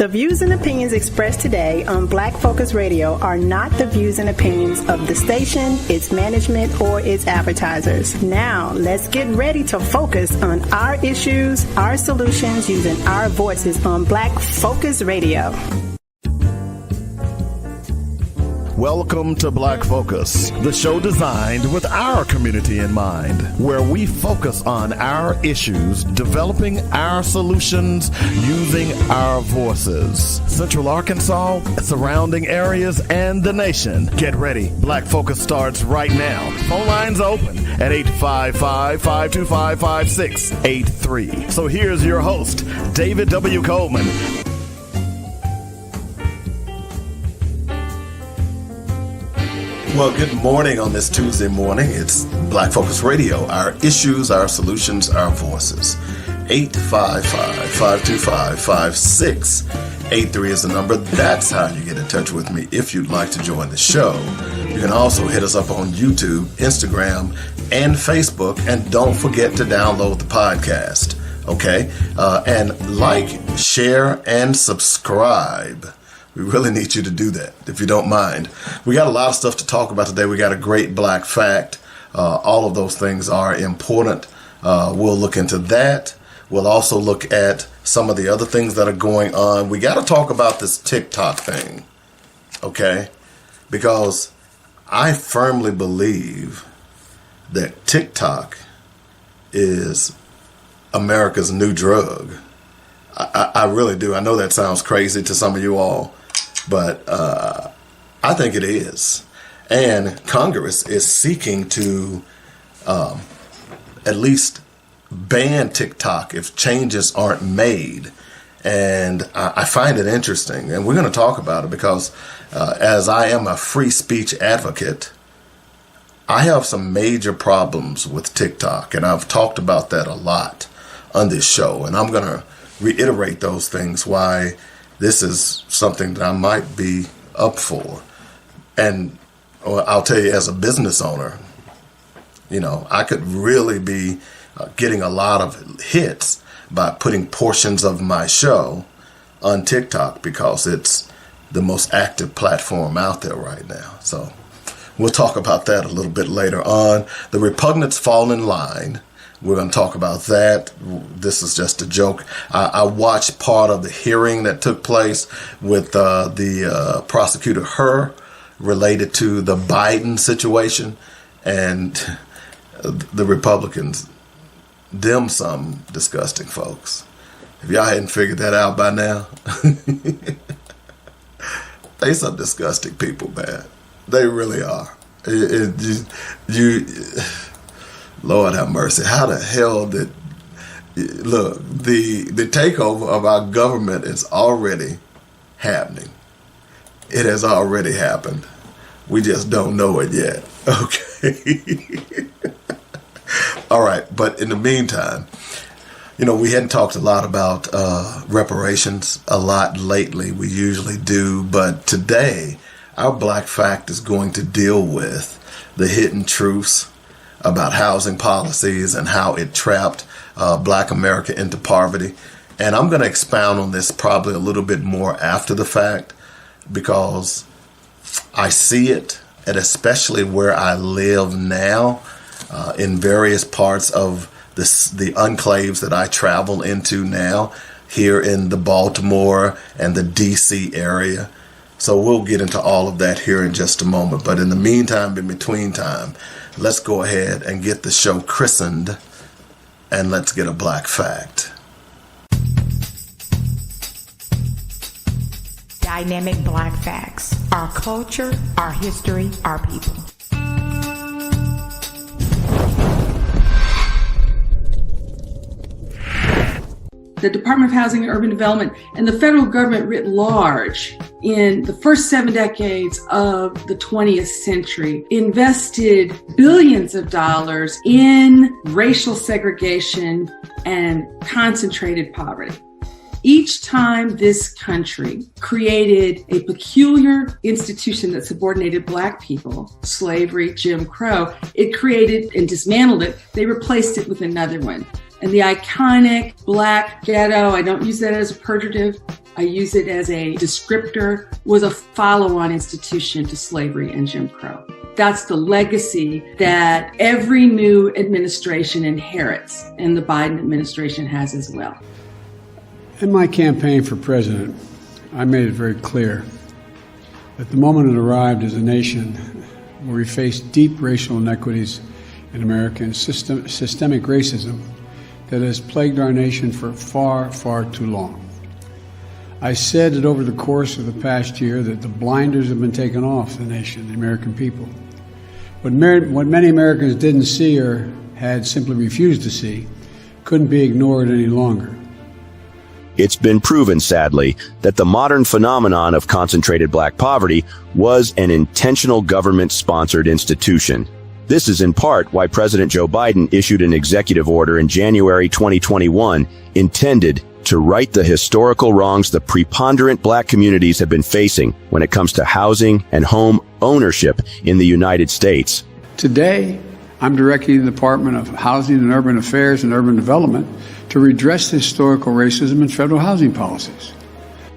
The views and opinions expressed today on Black Focus Radio are not the views and opinions of the station, its management, or its advertisers. Now, let's get ready to focus on our issues, our solutions, using our voices on Black Focus Radio. Welcome to Black Focus, the show designed with our community in mind, where we focus on our issues, developing our solutions, using our voices. Central Arkansas, surrounding areas, and the nation. Get ready. Black Focus starts right now. Phone lines open at 855-525-5683. So here's your host, David W. Coleman. Well, good morning on this Tuesday morning. It's Black Focus Radio, our issues, our solutions, our voices. 855-525-5683 is the number. That's how you get in touch with me if you'd like to join the show. You can also hit us up on YouTube, Instagram, and Facebook. And don't forget to download the podcast, okay? And like, share, and subscribe. We really need you to do that, if you don't mind. We got a lot of stuff to talk about today. We got a great black fact. All of those things are important. We'll look into that. We'll also look at some of the other things that are going on. We got to talk about this TikTok thing, okay? Because I firmly believe that TikTok is America's new drug. I really do. I know that sounds crazy to some of you all, but I think it is. And Congress is seeking to at least ban TikTok if changes aren't made. And I find it interesting. And we're going to talk about it because as I am a free speech advocate, I have some major problems with TikTok. And I've talked about that a lot on this show. And I'm going to reiterate those things, why this is something that I might be up for. And I'll tell you, as a business owner, you know, I could really be getting a lot of hits by putting portions of my show on TikTok because it's the most active platform out there right now. So we'll talk about that a little bit later on. The repugnants fall in line. We're going to talk about that. This is just a joke. I watched part of the hearing that took place with the prosecutor Hur related to the Biden situation, and the Republicans, them some disgusting folks. If y'all hadn't figured that out by now, they some disgusting people, man. They really are. Lord have mercy. How the hell did... Look, the takeover of our government is already happening. It has already happened. We just don't know it yet. Okay. All right. But in the meantime, you know, we hadn't talked a lot about reparations a lot lately. We usually do. But today, our Black Fact is going to deal with the hidden truths about housing policies and how it trapped Black America into poverty. And I'm going to expound on this probably a little bit more after the fact because I see it, and especially where I live now, in various parts of the enclaves that I travel into now, here in the Baltimore and the DC area. So we'll get into all of that here in just a moment. But in the meantime, in between time, let's go ahead and get the show christened, and let's get a Black Fact. Dynamic Black Facts. Our culture, our history, our people. The Department of Housing and Urban Development and the federal government writ large in the first 7 decades of the 20th century invested billions of dollars in racial segregation and concentrated poverty. Each time this country created a peculiar institution that subordinated Black people, slavery, Jim Crow, it created and dismantled it. They replaced it with another one. And the iconic black ghetto, I don't use that as a pejorative, I use it as a descriptor, was a follow-on institution to slavery and Jim Crow. That's the legacy that every new administration inherits, and the Biden administration has as well. In my campaign for president, I made it very clear that the moment had arrived as a nation where we face deep racial inequities in America and systemic racism that has plagued our nation for far, far too long. I said that over the course of the past year that the blinders have been taken off the nation, the American people. What many Americans didn't see or had simply refused to see couldn't be ignored any longer. It's been proven, sadly, that the modern phenomenon of concentrated black poverty was an intentional government-sponsored institution. This is in part why President Joe Biden issued an executive order in January 2021 intended to right the historical wrongs the preponderant black communities have been facing when it comes to housing and home ownership in the United States. Today, I'm directing the Department of Housing and Urban Affairs and Urban Development to redress the historical racism in federal housing policies.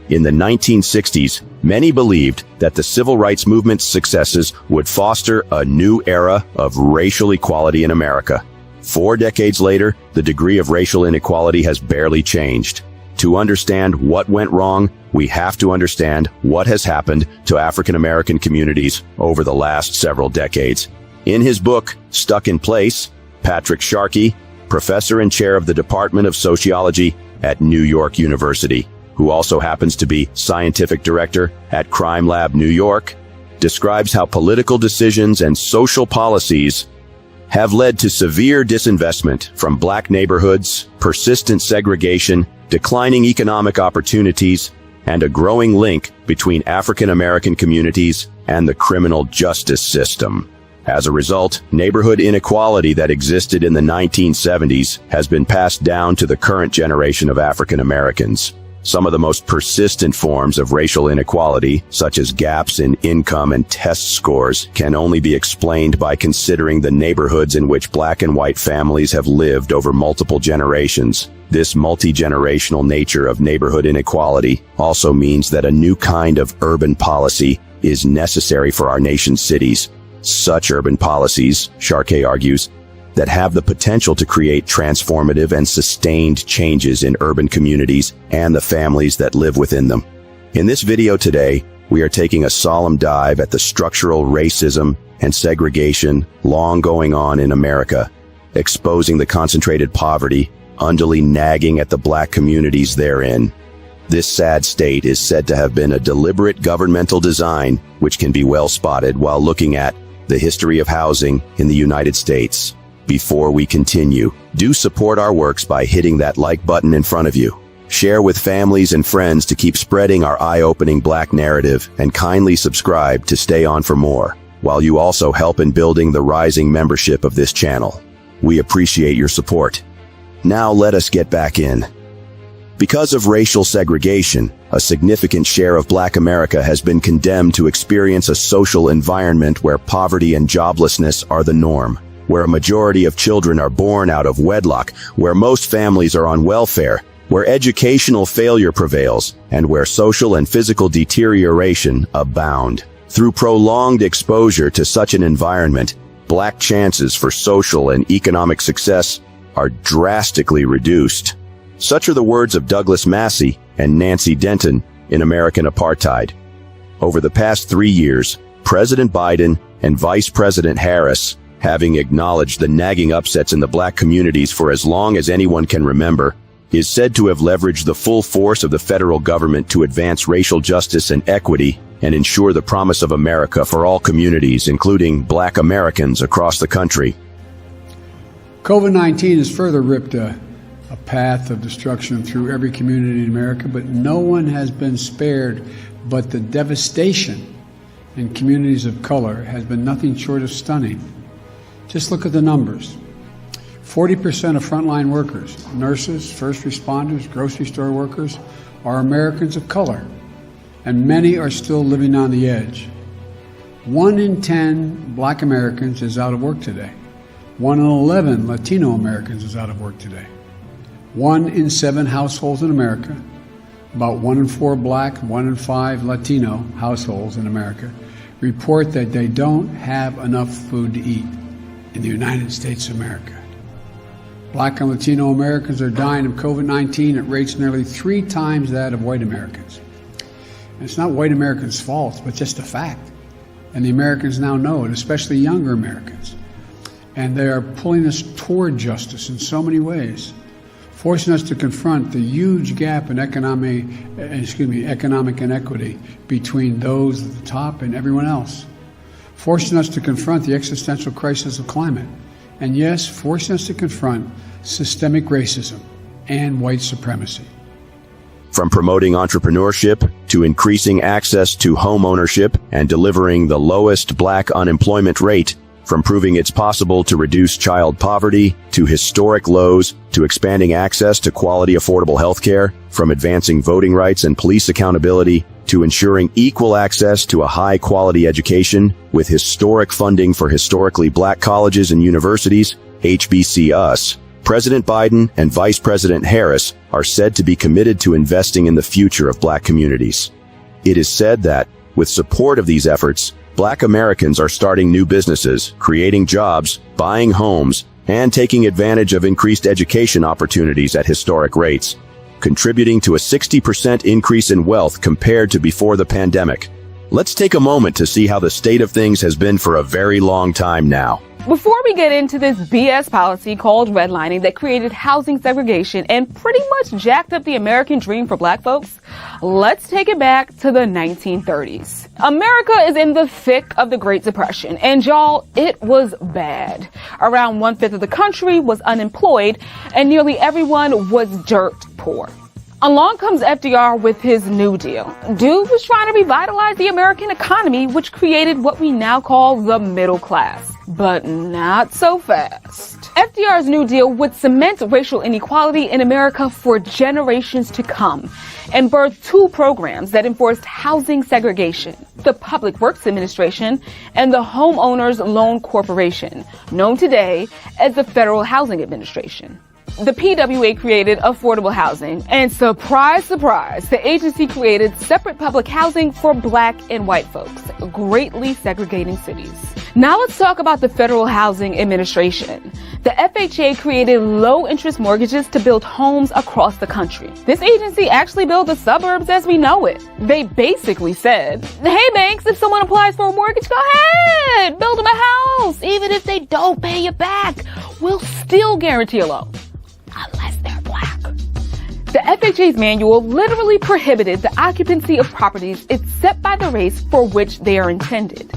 In the 1960s, many believed that the civil rights movement's successes would foster a new era of racial equality in America. 4 decades later, the degree of racial inequality has barely changed. To understand what went wrong, we have to understand what has happened to African American communities over the last several decades. In his book, Stuck in Place, Patrick Sharkey, professor and chair of the Department of Sociology at New York University, who also happens to be scientific director at Crime Lab New York, describes how political decisions and social policies have led to severe disinvestment from black neighborhoods, persistent segregation, declining economic opportunities, and a growing link between African American communities and the criminal justice system. As a result, neighborhood inequality that existed in the 1970s has been passed down to the current generation of African Americans. Some of the most persistent forms of racial inequality, such as gaps in income and test scores, can only be explained by considering the neighborhoods in which black and white families have lived over multiple generations. This multi-generational nature of neighborhood inequality also means that a new kind of urban policy is necessary for our nation's cities. Such urban policies, Sharkey argues, that have the potential to create transformative and sustained changes in urban communities and the families that live within them. In this video today, we are taking a solemn dive at the structural racism and segregation long going on in America, exposing the concentrated poverty unduly nagging at the black communities therein. This sad state is said to have been a deliberate governmental design, which can be well spotted while looking at the history of housing in the United States. Before we continue, do support our works by hitting that like button in front of you. Share with families and friends to keep spreading our eye-opening black narrative, and kindly subscribe to stay on for more, while you also help in building the rising membership of this channel. We appreciate your support. Now let us get back in. Because of racial segregation, a significant share of black America has been condemned to experience a social environment where poverty and joblessness are the norm, where a majority of children are born out of wedlock, where most families are on welfare, where educational failure prevails, and where social and physical deterioration abound. Through prolonged exposure to such an environment, black chances for social and economic success are drastically reduced. Such are the words of Douglas Massey and Nancy Denton in American Apartheid. Over the past 3 years, President Biden and Vice President Harris, having acknowledged the nagging upsets in the black communities for as long as anyone can remember, is said to have leveraged the full force of the federal government to advance racial justice and equity and ensure the promise of America for all communities, including black Americans across the country. COVID-19 has further ripped a path of destruction through every community in America, but no one has been spared. But the devastation in communities of color has been nothing short of stunning. Just look at the numbers. 40% of frontline workers, nurses, first responders, grocery store workers, are Americans of color, and many are still living on the edge. 1 in 10 black Americans is out of work today. 1 in 11 Latino Americans is out of work today. 1 in 7 households in America, about 1 in 4 Black, 1 in 5 Latino households in America, report that they don't have enough food to eat in the United States of America. Black and Latino Americans are dying of COVID-19 at rates nearly 3 times that of white Americans. And it's not white Americans' fault, but just a fact. And the Americans now know it, especially younger Americans. And they are pulling us toward justice in so many ways, forcing us to confront the huge gap in economic inequity between those at the top and everyone else, forcing us to confront the existential crisis of climate, and yes, forcing us to confront systemic racism and white supremacy. From promoting entrepreneurship to increasing access to home ownership and delivering the lowest Black unemployment rate, from proving it's possible to reduce child poverty to historic lows, to expanding access to quality affordable health care, from advancing voting rights and police accountability to ensuring equal access to a high-quality education with historic funding for historically Black colleges and universities, HBCUs. President Biden and Vice President Harris are said to be committed to investing in the future of Black communities. It is said that, with support of these efforts, Black Americans are starting new businesses, creating jobs, buying homes, and taking advantage of increased education opportunities at historic rates, contributing to a 60% increase in wealth compared to before the pandemic. Let's take a moment to see how the state of things has been for a very long time now. Before we get into this BS policy called redlining that created housing segregation and pretty much jacked up the American dream for Black folks, let's take it back to the 1930s. America is in the thick of the Great Depression, and y'all, it was bad. Around 1/5 of the country was unemployed, and nearly everyone was dirt poor. Along comes FDR with his New Deal. Dude was trying to revitalize the American economy, which created what we now call the middle class. But not so fast. FDR's New Deal would cement racial inequality in America for generations to come and birthed 2 programs that enforced housing segregation: the Public Works Administration and the Homeowners Loan Corporation, known today as the Federal Housing Administration. The PWA created affordable housing, and surprise, surprise, the agency created separate public housing for Black and white folks, greatly segregating cities. Now let's talk about the Federal Housing Administration. The FHA created low-interest mortgages to build homes across the country. This agency actually built the suburbs as we know it. They basically said, hey banks, if someone applies for a mortgage, go ahead, build them a house. Even if they don't pay you back, we'll still guarantee a loan. Unless they're Black. The FHA's manual literally prohibited the occupancy of properties except by the race for which they are intended.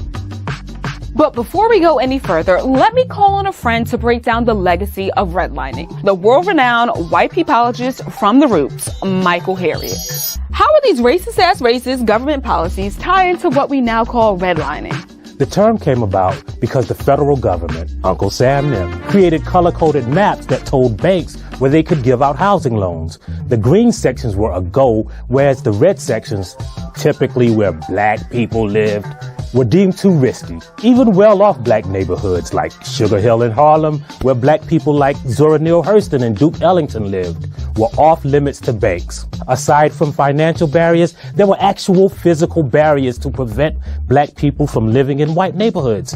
But before we go any further, let me call on a friend to break down the legacy of redlining. The world-renowned white peopleologist from the roots, Michael Harriot. How are these racist-ass racist government policies tie into what we now call redlining? The term came about because the federal government, Uncle Sam Nim, created color-coded maps that told banks where they could give out housing loans. The green sections were a go, whereas the red sections, typically where Black people lived, were deemed too risky. Even well-off Black neighborhoods like Sugar Hill in Harlem, where Black people like Zora Neale Hurston and Duke Ellington lived, were off limits to banks. Aside from financial barriers, there were actual physical barriers to prevent Black people from living in white neighborhoods.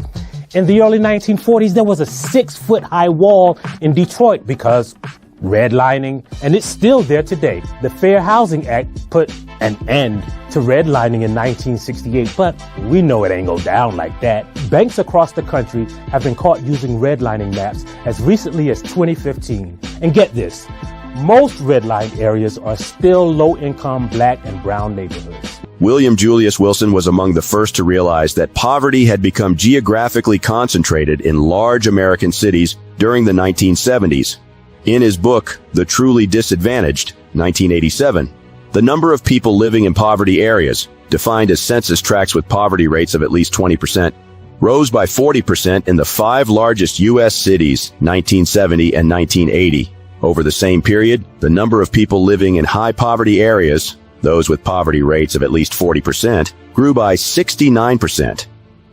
In the early 1940s, there was a 6-foot-high wall in Detroit because redlining, and it's still there today. The Fair Housing Act put an end to redlining in 1968, but we know it ain't go down like that. Banks across the country have been caught using redlining maps as recently as 2015. And get this, most redlined areas are still low-income Black and brown neighborhoods. William Julius Wilson was among the first to realize that poverty had become geographically concentrated in large American cities during the 1970s. In his book, The Truly Disadvantaged, 1987, the number of people living in poverty areas, defined as census tracts with poverty rates of at least 20%, rose by 40% in the 5 largest U.S. cities, 1970 and 1980. Over the same period, the number of people living in high poverty areas, those with poverty rates of at least 40%, grew by 69%.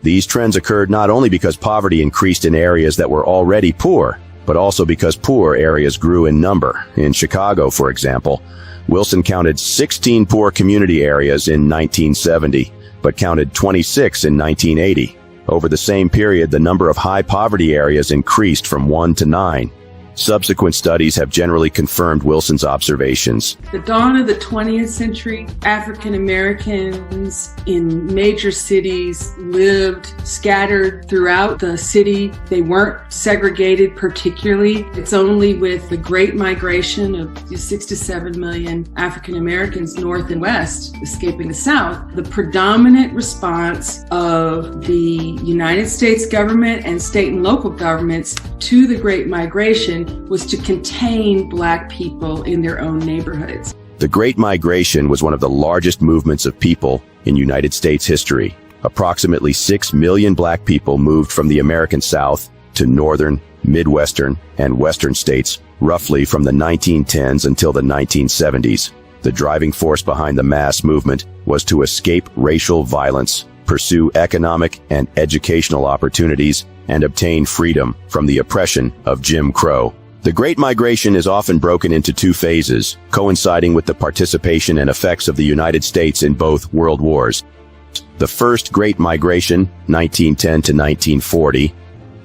These trends occurred not only because poverty increased in areas that were already poor, but also because poor areas grew in number. In Chicago, for example, Wilson counted 16 poor community areas in 1970, but counted 26 in 1980. Over the same period, the number of high poverty areas increased from 1 to 9. Subsequent studies have generally confirmed Wilson's observations. The dawn of the 20th century, African Americans in major cities lived scattered throughout the city. They weren't segregated particularly. It's only with the Great Migration of 6 to 7 million African Americans north and west escaping the South, the predominant response of the United States government and state and local governments to the Great Migration was to contain Black people in their own neighborhoods. The Great Migration was one of the largest movements of people in United States history. Approximately 6 million Black people moved from the American South to northern, Midwestern, and Western states, roughly from the 1910s until the 1970s. The driving force behind the mass movement was to escape racial violence, pursue economic and educational opportunities, and obtain freedom from the oppression of Jim Crow. The Great Migration is often broken into two phases, coinciding with the participation and effects of the United States in both world wars. The first Great Migration, 1910 to 1940,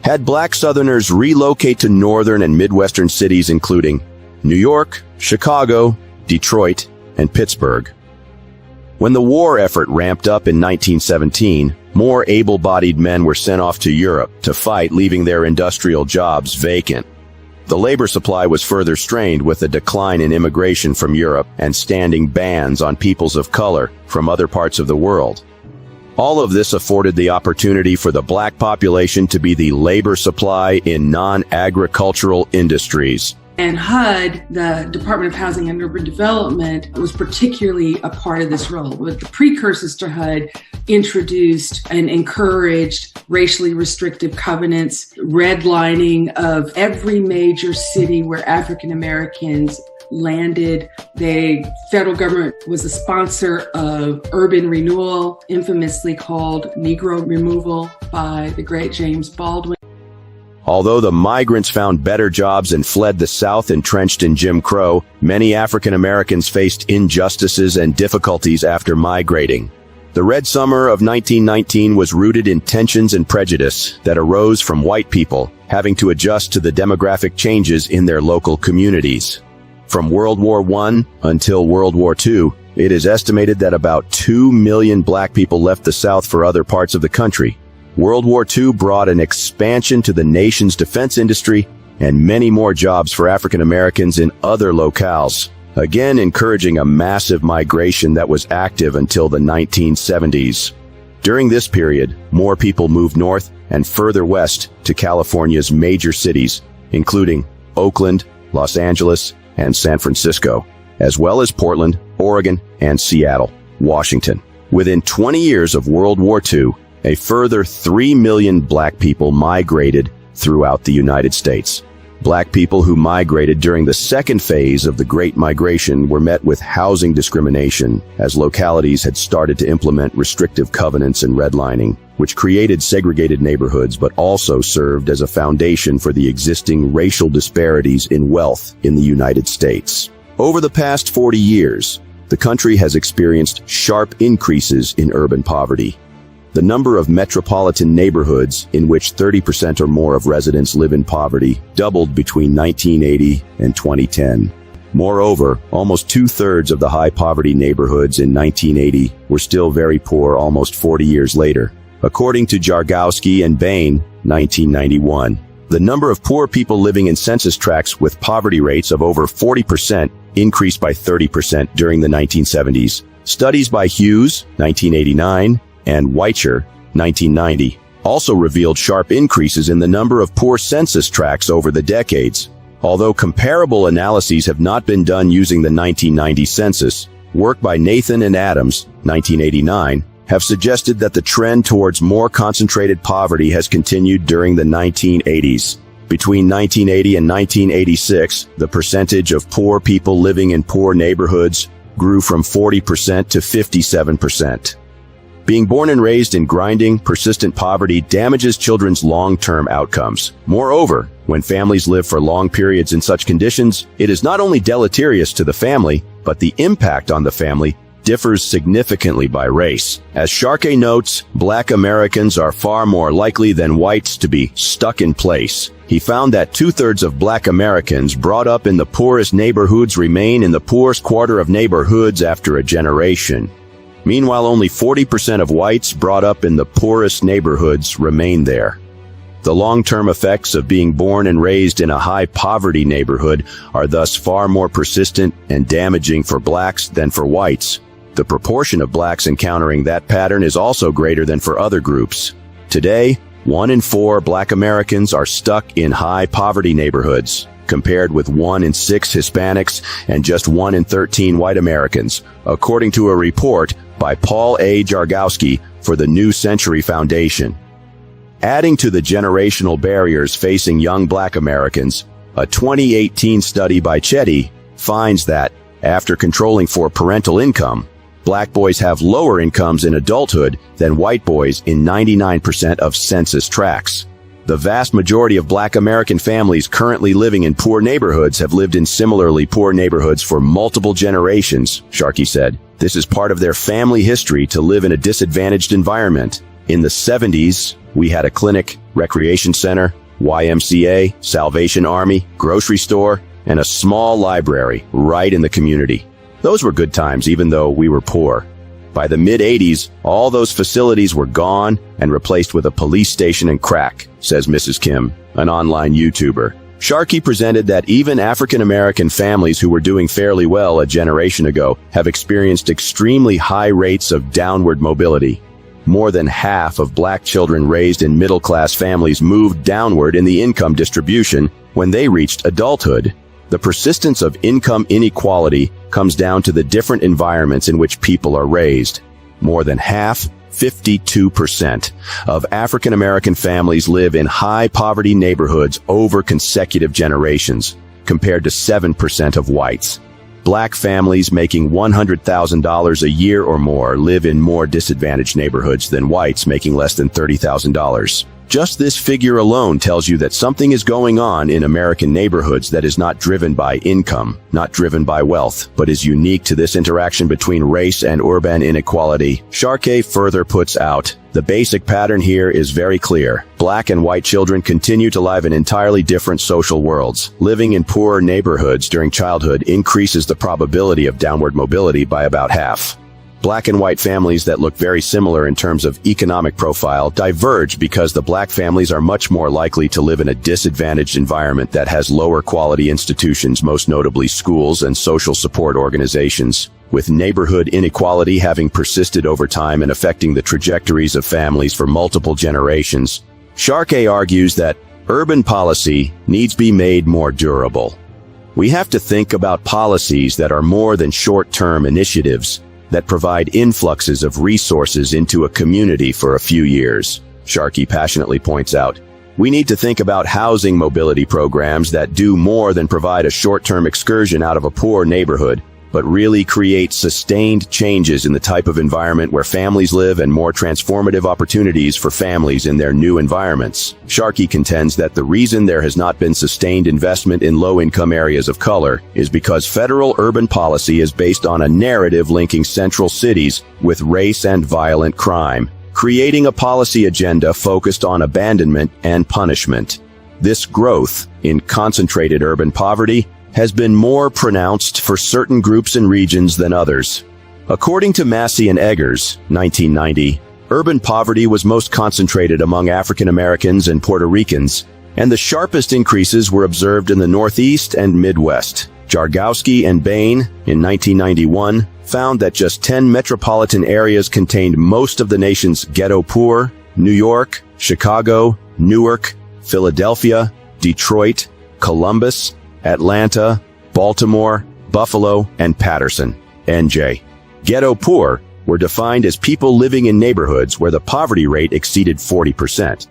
had Black Southerners relocate to northern and Midwestern cities including New York, Chicago, Detroit, and Pittsburgh. When the war effort ramped up in 1917, more able-bodied men were sent off to Europe to fight, leaving their industrial jobs vacant. The labor supply was further strained with a decline in immigration from Europe and standing bans on peoples of color from other parts of the world. All of this afforded the opportunity for the Black population to be the labor supply in non-agricultural industries. And HUD, the Department of Housing and Urban Development, was particularly a part of this role. With the precursors to HUD introduced and encouraged racially restrictive covenants, redlining of every major city where African Americans landed. The federal government was a sponsor of urban renewal, infamously called Negro removal by the great James Baldwin. Although the migrants found better jobs and fled the South entrenched in Jim Crow, many African Americans faced injustices and difficulties after migrating. The Red Summer of 1919 was rooted in tensions and prejudice that arose from white people having to adjust to the demographic changes in their local communities. From World War I until World War II, it is estimated that about 2 million Black people left the South for other parts of the country. World War II brought an expansion to the nation's defense industry and many more jobs for African Americans in other locales, again encouraging a massive migration that was active until the 1970s. During this period, more people moved north and further west to California's major cities, including Oakland, Los Angeles, and San Francisco, as well as Portland, Oregon, and Seattle, Washington. Within 20 years of World War II, a further 3 million Black people migrated throughout the United States. Black people who migrated during the second phase of the Great Migration were met with housing discrimination as localities had started to implement restrictive covenants and redlining, which created segregated neighborhoods but also served as a foundation for the existing racial disparities in wealth in the United States. Over the past 40 years, the country has experienced sharp increases in urban poverty. The number of metropolitan neighborhoods in which 30% or more of residents live in poverty doubled between 1980 and 2010. Moreover, almost 2/3 of the high-poverty neighborhoods in 1980 were still very poor almost 40 years later. According to Jargowski and Bain, 1991, the number of poor people living in census tracts with poverty rates of over 40% increased by 30% during the 1970s. Studies by Hughes, 1989, and Weicher, 1990, also revealed sharp increases in the number of poor census tracts over the decades. Although comparable analyses have not been done using the 1990 census, work by Nathan and Adams, 1989, have suggested that the trend towards more concentrated poverty has continued during the 1980s. Between 1980 and 1986, the percentage of poor people living in poor neighborhoods grew from 40% to 57%. Being born and raised in grinding, persistent poverty damages children's long-term outcomes. Moreover, when families live for long periods in such conditions, it is not only deleterious to the family, but the impact on the family differs significantly by race. As Sharkey notes, Black Americans are far more likely than whites to be stuck in place. He found that 2/3 of Black Americans brought up in the poorest neighborhoods remain in the poorest quarter of neighborhoods after a generation. Meanwhile, only 40% of whites brought up in the poorest neighborhoods remain there. The long-term effects of being born and raised in a high-poverty neighborhood are thus far more persistent and damaging for blacks than for whites. The proportion of blacks encountering that pattern is also greater than for other groups. Today, 1 in 4 Black Americans are stuck in high-poverty neighborhoods, compared with 1 in 6 Hispanics and just 1 in 13 white Americans, according to a report by Paul A. Jargowski for the New Century Foundation. Adding to the generational barriers facing young Black Americans, a 2018 study by Chetty finds that, after controlling for parental income, Black boys have lower incomes in adulthood than white boys in 99% of census tracts. The vast majority of Black American families currently living in poor neighborhoods have lived in similarly poor neighborhoods for multiple generations, Sharkey said. This is part of their family history to live in a disadvantaged environment. In the 70s, we had a clinic, recreation center, YMCA, Salvation Army, grocery store, and a small library right in the community. Those were good times, even though we were poor. By the mid-'80s, all those facilities were gone and replaced with a police station and crack, says Mrs. Kim, an online YouTuber. Sharkey presented that even African-American families who were doing fairly well a generation ago have experienced extremely high rates of downward mobility. More than half of Black children raised in middle-class families moved downward in the income distribution when they reached adulthood. The persistence of income inequality comes down to the different environments in which people are raised. More than half, 52%, of African American families live in high-poverty neighborhoods over consecutive generations, compared to 7% of whites. Black families making $100,000 a year or more live in more disadvantaged neighborhoods than whites making less than $30,000. Just this figure alone tells you that something is going on in American neighborhoods that is not driven by income, not driven by wealth, but is unique to this interaction between race and urban inequality. Sharkey further puts out, the basic pattern here is very clear. Black and white children continue to live in entirely different social worlds. Living in poorer neighborhoods during childhood increases the probability of downward mobility by about half. Black and white families that look very similar in terms of economic profile diverge because the Black families are much more likely to live in a disadvantaged environment that has lower quality institutions, most notably schools and social support organizations, with neighborhood inequality having persisted over time and affecting the trajectories of families for multiple generations. Sharkey argues that urban policy needs to be made more durable. We have to think about policies that are more than short-term initiatives that provide influxes of resources into a community for a few years. Sharkey passionately points out, we need to think about housing mobility programs that do more than provide a short-term excursion out of a poor neighborhood, but really create sustained changes in the type of environment where families live and more transformative opportunities for families in their new environments. Sharkey contends that the reason there has not been sustained investment in low-income areas of color is because federal urban policy is based on a narrative linking central cities with race and violent crime, creating a policy agenda focused on abandonment and punishment. This growth in concentrated urban poverty has been more pronounced for certain groups and regions than others. According to Massey and Eggers, 1990, urban poverty was most concentrated among African Americans and Puerto Ricans, and the sharpest increases were observed in the Northeast and Midwest. Jargowski and Bain, in 1991, found that just 10 metropolitan areas contained most of the nation's ghetto poor: New York, Chicago, Newark, Philadelphia, Detroit, Columbus, Atlanta, Baltimore, Buffalo, and Patterson, NJ. Ghetto poor were defined as people living in neighborhoods where the poverty rate exceeded 40%.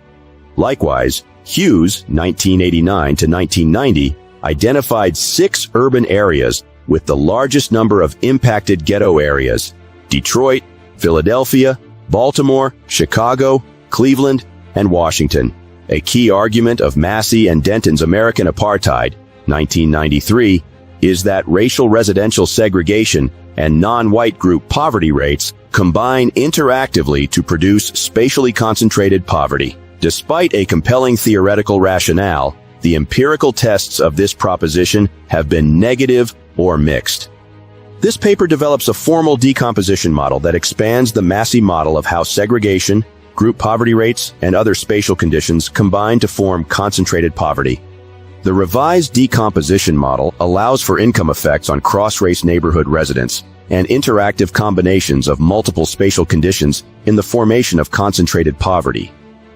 Likewise, Hughes, 1989 to 1990, identified 6 urban areas with the largest number of impacted ghetto areas: Detroit, Philadelphia, Baltimore, Chicago, Cleveland, and Washington. A key argument of Massey and Denton's American Apartheid, 1993, is that racial residential segregation and non-white group poverty rates combine interactively to produce spatially concentrated poverty. Despite a compelling theoretical rationale, the empirical tests of this proposition have been negative or mixed. This paper develops a formal decomposition model that expands the Massey model of how segregation, group poverty rates, and other spatial conditions combine to form concentrated poverty. The revised decomposition model allows for income effects on cross-race neighborhood residents and interactive combinations of multiple spatial conditions in the formation of concentrated poverty.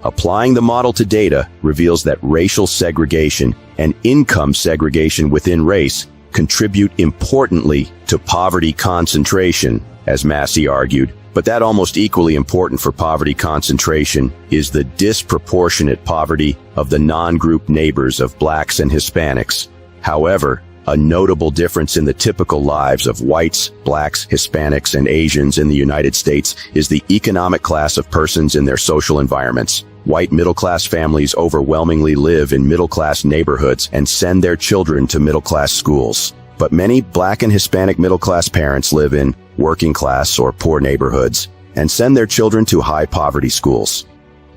Applying the model to data reveals that racial segregation and income segregation within race contribute importantly to poverty concentration, as Massey argued, but that almost equally important for poverty concentration is the disproportionate poverty of the non-group neighbors of blacks and Hispanics. However, a notable difference in the typical lives of whites, blacks, Hispanics, and Asians in the United States is the economic class of persons in their social environments. White middle-class families overwhelmingly live in middle-class neighborhoods and send their children to middle-class schools. But many black and Hispanic middle-class parents live in working-class or poor neighborhoods and send their children to high-poverty schools.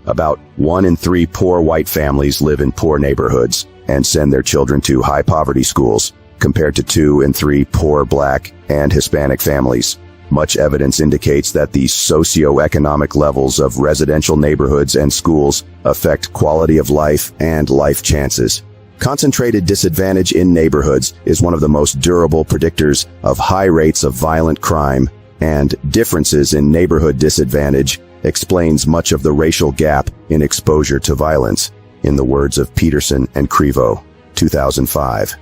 About 1 in 3 poor white families live in poor neighborhoods and send their children to high-poverty schools, compared to 2 in 3 poor black and Hispanic families. Much evidence indicates that the socioeconomic levels of residential neighborhoods and schools affect quality of life and life chances. Concentrated disadvantage in neighborhoods is one of the most durable predictors of high rates of violent crime, and differences in neighborhood disadvantage explains much of the racial gap in exposure to violence, in the words of Peterson and Crevo, 2005.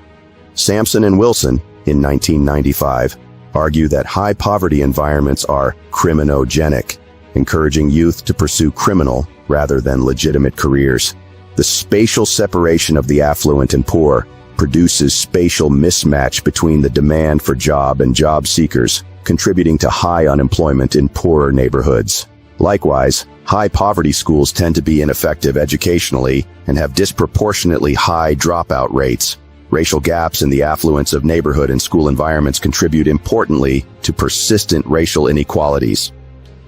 Sampson and Wilson, in 1995, argue that high poverty environments are criminogenic, encouraging youth to pursue criminal rather than legitimate careers. The spatial separation of the affluent and poor produces spatial mismatch between the demand for job and job seekers, contributing to high unemployment in poorer neighborhoods. Likewise, high poverty schools tend to be ineffective educationally and have disproportionately high dropout rates. Racial gaps in the affluence of neighborhood and school environments contribute importantly to persistent racial inequalities.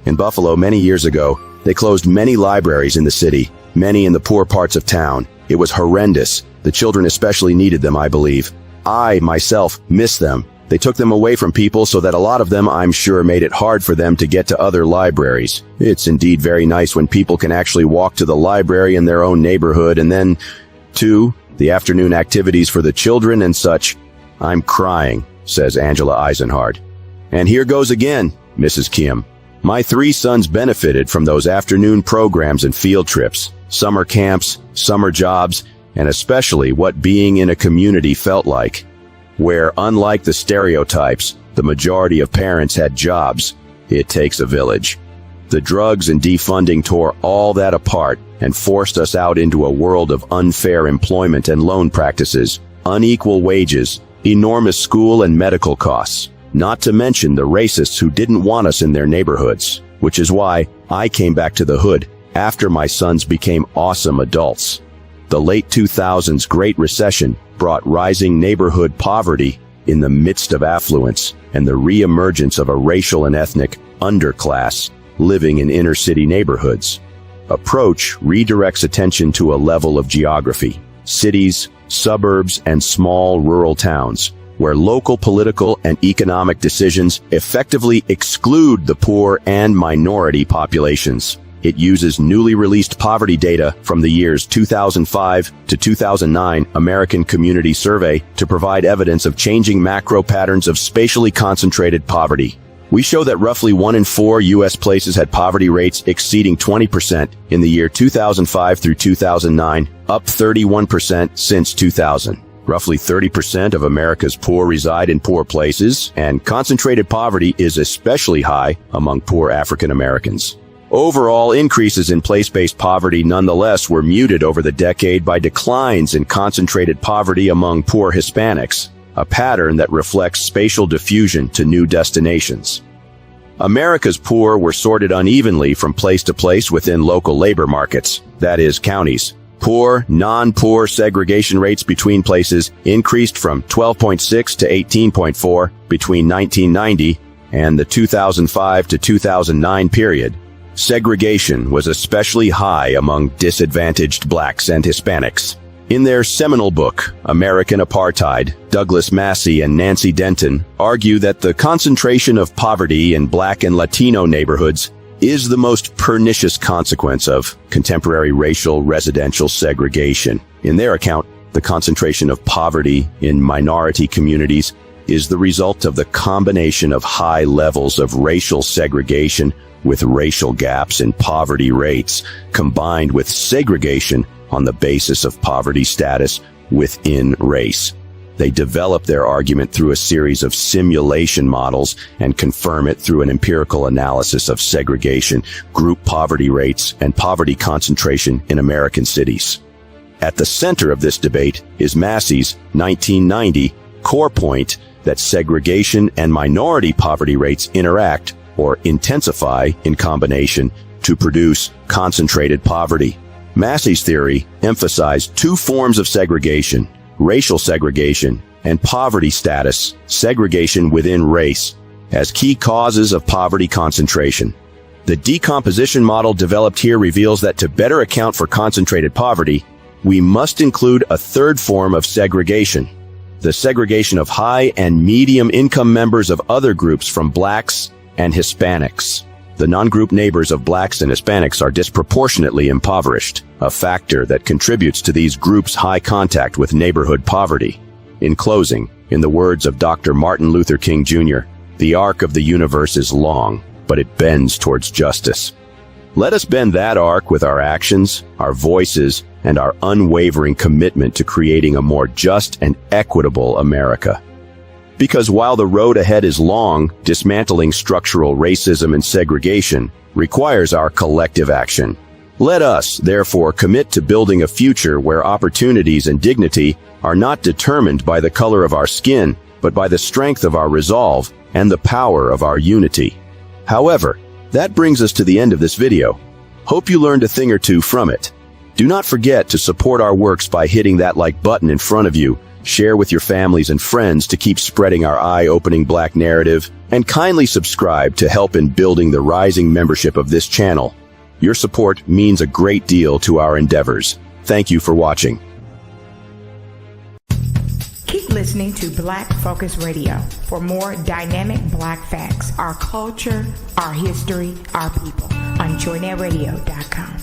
In Buffalo, many years ago, they closed many libraries in the city, many in the poor parts of town. It was horrendous. The children especially needed them, I believe. I, myself, miss them. They took them away from people so that a lot of them, I'm sure, made it hard for them to get to other libraries. It's indeed very nice when people can actually walk to the library in their own neighborhood, and then, too, the afternoon activities for the children and such. I'm crying, says Angela Eisenhard. And here goes again, Mrs. Kim. My 3 sons benefited from those afternoon programs and field trips, summer camps, summer jobs, and especially what being in a community felt like, where, unlike the stereotypes, the majority of parents had jobs. It takes a village. The drugs and defunding tore all that apart and forced us out into a world of unfair employment and loan practices, unequal wages, enormous school and medical costs, not to mention the racists who didn't want us in their neighborhoods, which is why I came back to the hood after my sons became awesome adults. The late 2000s Great Recession brought rising neighborhood poverty in the midst of affluence and the re-emergence of a racial and ethnic underclass living in inner-city neighborhoods. Approach redirects attention to a level of geography, cities, suburbs, and small rural towns, where local political and economic decisions effectively exclude the poor and minority populations. It uses newly released poverty data from the years 2005 to 2009 American Community Survey to provide evidence of changing macro patterns of spatially concentrated poverty. We show that roughly 1 in 4 U.S. places had poverty rates exceeding 20% in the year 2005 through 2009, up 31% since 2000. Roughly 30% of America's poor reside in poor places, and concentrated poverty is especially high among poor African Americans. Overall increases in place-based poverty nonetheless were muted over the decade by declines in concentrated poverty among poor Hispanics, a pattern that reflects spatial diffusion to new destinations. America's poor were sorted unevenly from place to place within local labor markets, that is, counties. Poor, non-poor segregation rates between places increased from 12.6 to 18.4 between 1990 and the 2005 to 2009 period. Segregation was especially high among disadvantaged blacks and Hispanics. In their seminal book, American Apartheid, Douglas Massey and Nancy Denton argue that the concentration of poverty in black and Latino neighborhoods is the most pernicious consequence of contemporary racial residential segregation. In their account, the concentration of poverty in minority communities is the result of the combination of high levels of racial segregation with racial gaps in poverty rates, combined with segregation on the basis of poverty status within race. They develop their argument through a series of simulation models and confirm it through an empirical analysis of segregation, group poverty rates, and poverty concentration in American cities. At the center of this debate is Massey's 1990 core point that segregation and minority poverty rates interact or intensify in combination to produce concentrated poverty. Massey's theory emphasized two forms of segregation: racial segregation and poverty status segregation within race as key causes of poverty concentration. The decomposition model developed here reveals that to better account for concentrated poverty, we must include a third form of segregation: the segregation of high and medium income members of other groups from blacks and Hispanics. The non-group neighbors of blacks and Hispanics are disproportionately impoverished, a factor that contributes to these groups' high contact with neighborhood poverty. In closing, in the words of Dr. Martin Luther King Jr., the arc of the universe is long, but it bends towards justice. Let us bend that arc with our actions, our voices, and our unwavering commitment to creating a more just and equitable America. Because while the road ahead is long, dismantling structural racism and segregation requires our collective action. Let us, therefore, commit to building a future where opportunities and dignity are not determined by the color of our skin, but by the strength of our resolve and the power of our unity. However, that brings us to the end of this video. Hope you learned a thing or two from it. Do not forget to support our works by hitting that like button in front of you. Share with your families and friends to keep spreading our eye-opening black narrative, and kindly subscribe to help in building the rising membership of this channel. Your support means a great deal to our endeavors. Thank you for watching. Keep listening to Black Focus Radio for more dynamic black facts, our culture, our history, our people on JoyNetRadio.com.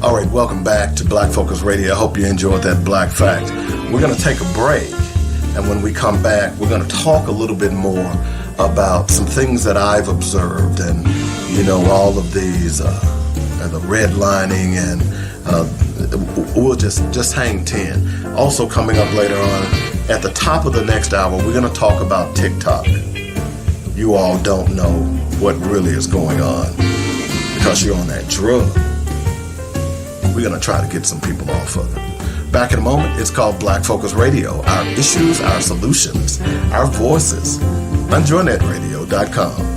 All right, welcome back to Black Focus Radio. I hope you enjoyed that Black Fact. We're going to take a break, and when we come back, we're going to talk a little bit more about some things that I've observed, and, you know, all of these, the redlining, and we'll just hang 10. Also coming up later on, at the top of the next hour, we're going to talk about TikTok. You all don't know what really is going on because you're on that drug. We're going to try to get some people off of it. Back in a moment, it's called Black Focus Radio. Our issues, our solutions, our voices on JoyNetRadio.com.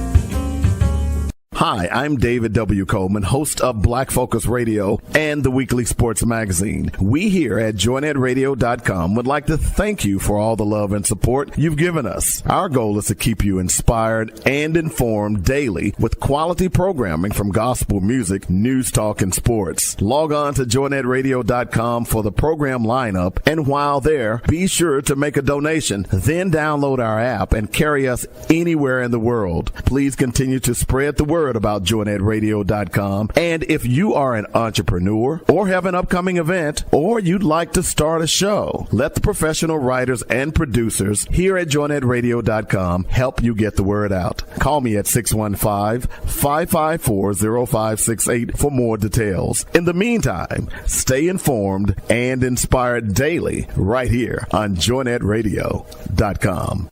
Hi, I'm David W. Coleman, host of Black Focus Radio and the Weekly Sports Magazine. We here at JoyNetRadio.com would like to thank you for all the love and support you've given us. Our goal is to keep you inspired and informed daily with quality programming from gospel music, news, talk, and sports. Log on to JoyNetRadio.com for the program lineup, and while there, be sure to make a donation. Then download our app and carry us anywhere in the world. Please continue to spread the word about JoyNetRadio.com. And if you are an entrepreneur or have an upcoming event or you'd like to start a show, let the professional writers and producers here at JoyNetRadio.com help you get the word out. Call me at 615-554-0568 for more details. In the meantime, stay informed and inspired daily right here on JoyNetRadio.com.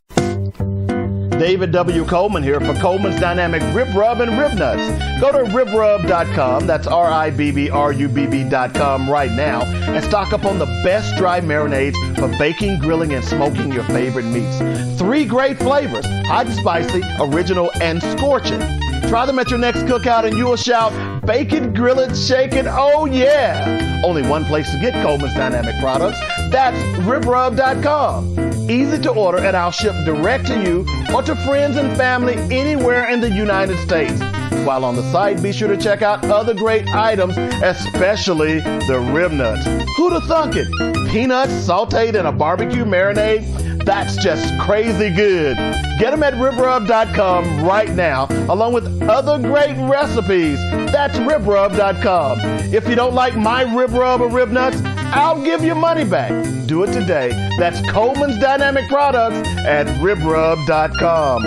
David W. Coleman here for Coleman's Dynamic Rib Rub and Rib Nuts. Go to ribrub.com, that's RIBBRUBB.com right now, and stock up on the best dry marinades for baking, grilling, and smoking your favorite meats. 3 great flavors, hot and spicy, original, and scorching. Try them at your next cookout and you will shout, bake it, grill it, shake it, oh yeah! Only one place to get Coleman's Dynamic products, that's ribrub.com. Easy to order, and I'll ship direct to you or to friends and family anywhere in the United States. While on the site, be sure to check out other great items, especially the rib nuts. Who'd have thunk it? Peanuts sauteed in a barbecue marinade? That's just crazy good. Get them at ribrub.com right now, along with other great recipes. That's ribrub.com. If you don't like my rib rub or rib nuts, I'll give you money back. Do it today. That's Coleman's Dynamic Products at ribrub.com.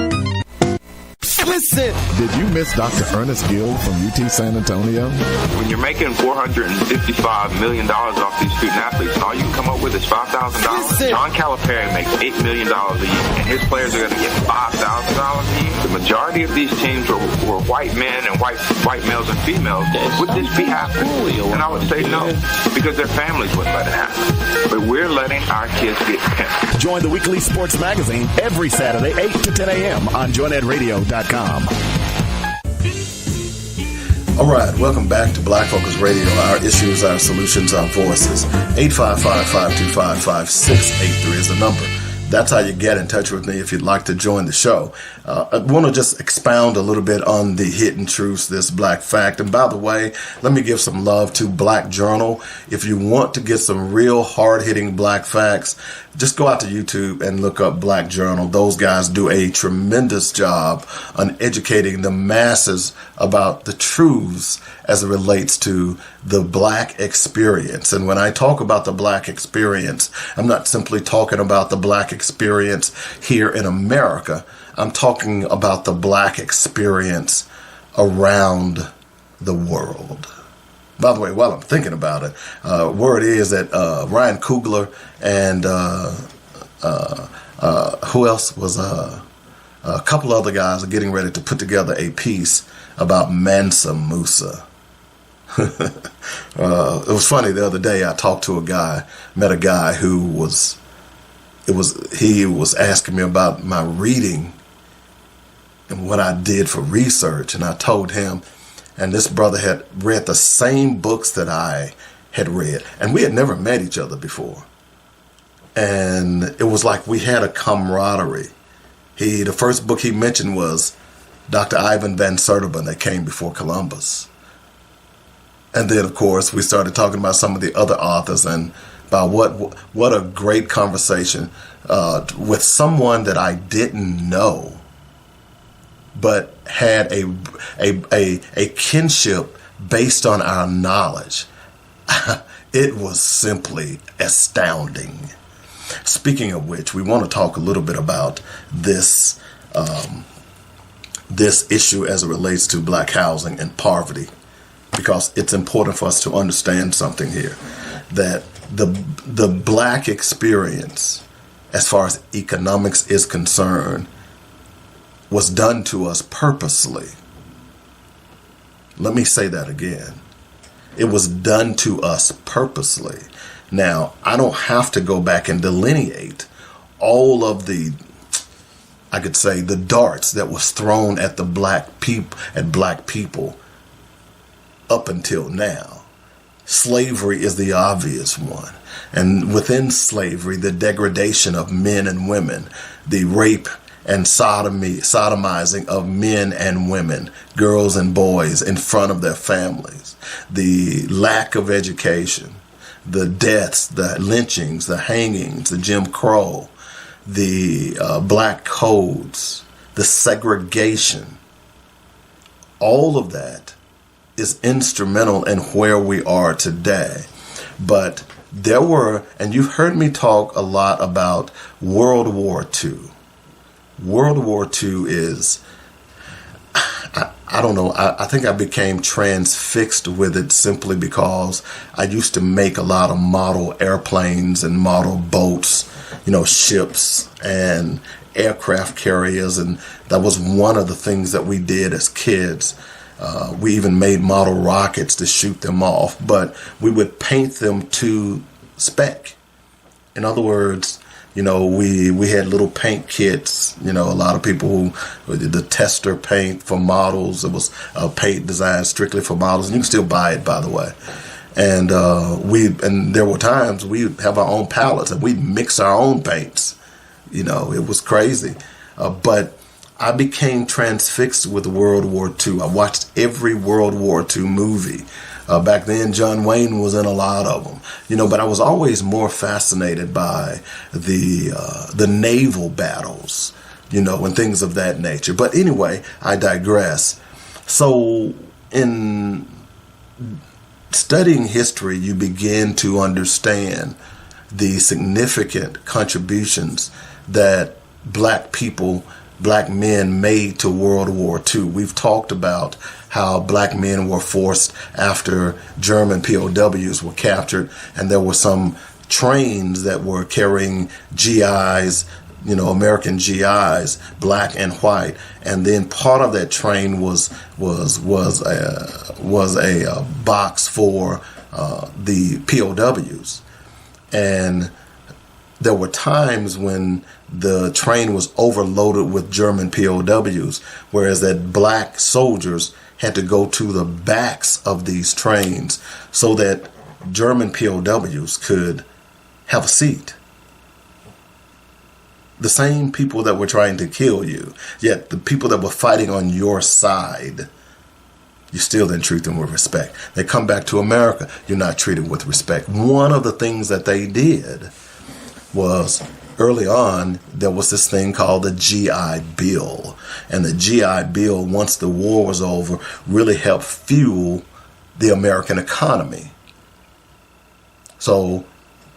Listen. Did you miss Dr. Ernest Gill from UT San Antonio? When you're making $455 million off these student athletes, and all you can come up with is $5,000. John Calipari makes $8 million a year, and his players are going to get $5,000 a year. The majority of these teams were white men and white males and females. Would this be happening? And I would say no, because their families wouldn't let it happen. But we're letting our kids get pimped. Join the weekly sports magazine every Saturday, 8 to 10 a.m. on joinetradio.com. All right, welcome back to Black Focus Radio. Our issues, our solutions, our voices. 855-525-5683 is the number. That's how you get in touch with me if you'd like to join the show. I want to just expound a little bit on the hidden truths, this Black Fact. And by the way, let me give some love to Black Journal. If you want to get some real hard-hitting Black facts, just go out to YouTube and look up Black Journal. Those guys do a tremendous job on educating the masses about the truths as it relates to the Black experience. And when I talk about the Black experience, I'm not simply talking about the Black experience here in America. I'm talking about the Black experience around the world. By the way, while I'm thinking about it, word is that Ryan Coogler and who else was a couple other guys are getting ready to put together a piece about Mansa Musa. It was funny the other day. I talked to met a guy who was asking me about my reading and what I did for research, and I told him. And this brother had read the same books that I had read. And we had never met each other before. And it was like we had a camaraderie. The first book he mentioned was Dr. Ivan Van Sertima that came before Columbus. And then, of course, we started talking about some of the other authors and about what a great conversation with someone that I didn't know, but had a kinship based on our knowledge. It was simply astounding. Speaking of which, we want to talk a little bit about this issue as it relates to Black housing and poverty, because it's important for us to understand something here, that the Black experience, as far as economics is concerned, was done to us purposely. Let me say that again. It was done to us purposely. Now, I don't have to go back and delineate all of the, I could say, the darts that was thrown at black people up until now. Slavery is the obvious one. And within slavery, the degradation of men and women, the rape and sodomizing of men and women, girls and boys in front of their families, the lack of education, the deaths, the lynchings, the hangings, the Jim Crow, the black codes, the segregation, all of that is instrumental in where we are today. But there were, and you've heard me talk a lot about World War II. World War II is, I don't know, I think I became transfixed with it simply because I used to make a lot of model airplanes and model boats, ships, and aircraft carriers, and that was one of the things that we did as kids. We even made model rockets to shoot them off, but we would paint them to spec. In other words, we had little paint kits. A lot of people who did the tester paint for models. It was paint designed strictly for models, and you can still buy it, by the way. And there were times we'd have our own palettes and we'd mix our own paints. It was crazy. But I became transfixed with World War II. I watched every World War II movie. Back then, John Wayne was in a lot of them, but I was always more fascinated by the naval battles, and things of that nature. But anyway, I digress. So in studying history, you begin to understand the significant contributions that black men made to World War II. We've talked about how black men were forced after German POWs were captured, and there were some trains that were carrying GIs, American GIs, black and white, and then part of that train was a box for the POWs, and there were times when the train was overloaded with German POWs, whereas that black soldiers had to go to the backs of these trains so that German POWs could have a seat. The same people that were trying to kill you, yet the people that were fighting on your side, you still didn't treat them with respect. They come back to America, you're not treated with respect. One of the things that they did was, early on, there was this thing called the GI Bill. And the GI Bill, once the war was over, really helped fuel the American economy. So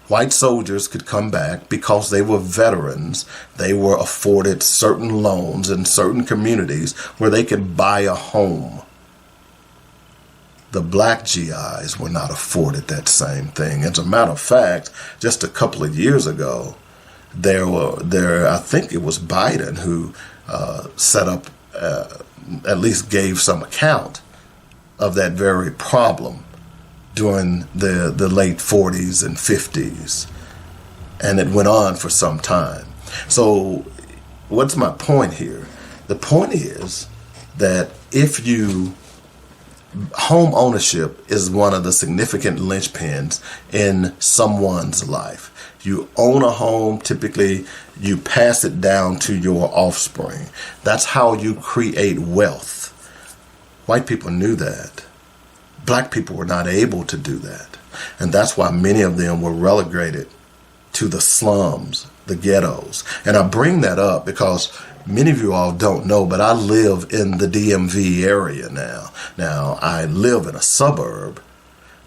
white soldiers could come back because they were veterans. They were afforded certain loans in certain communities where they could buy a home. The black GIs were not afforded that same thing. As a matter of fact, just a couple of years ago, I think it was Biden who set up, at least gave some account of that very problem during the late 40s and 50s. And it went on for some time. So what's my point here? The point is that home ownership is one of the significant linchpins in someone's life. You own a home, typically you pass it down to your offspring. That's how you create wealth. White people knew that. Black people were not able to do that. And that's why many of them were relegated to the slums, the ghettos. And I bring that up because many of you all don't know, but I live in the DMV area now. Now, I live in a suburb,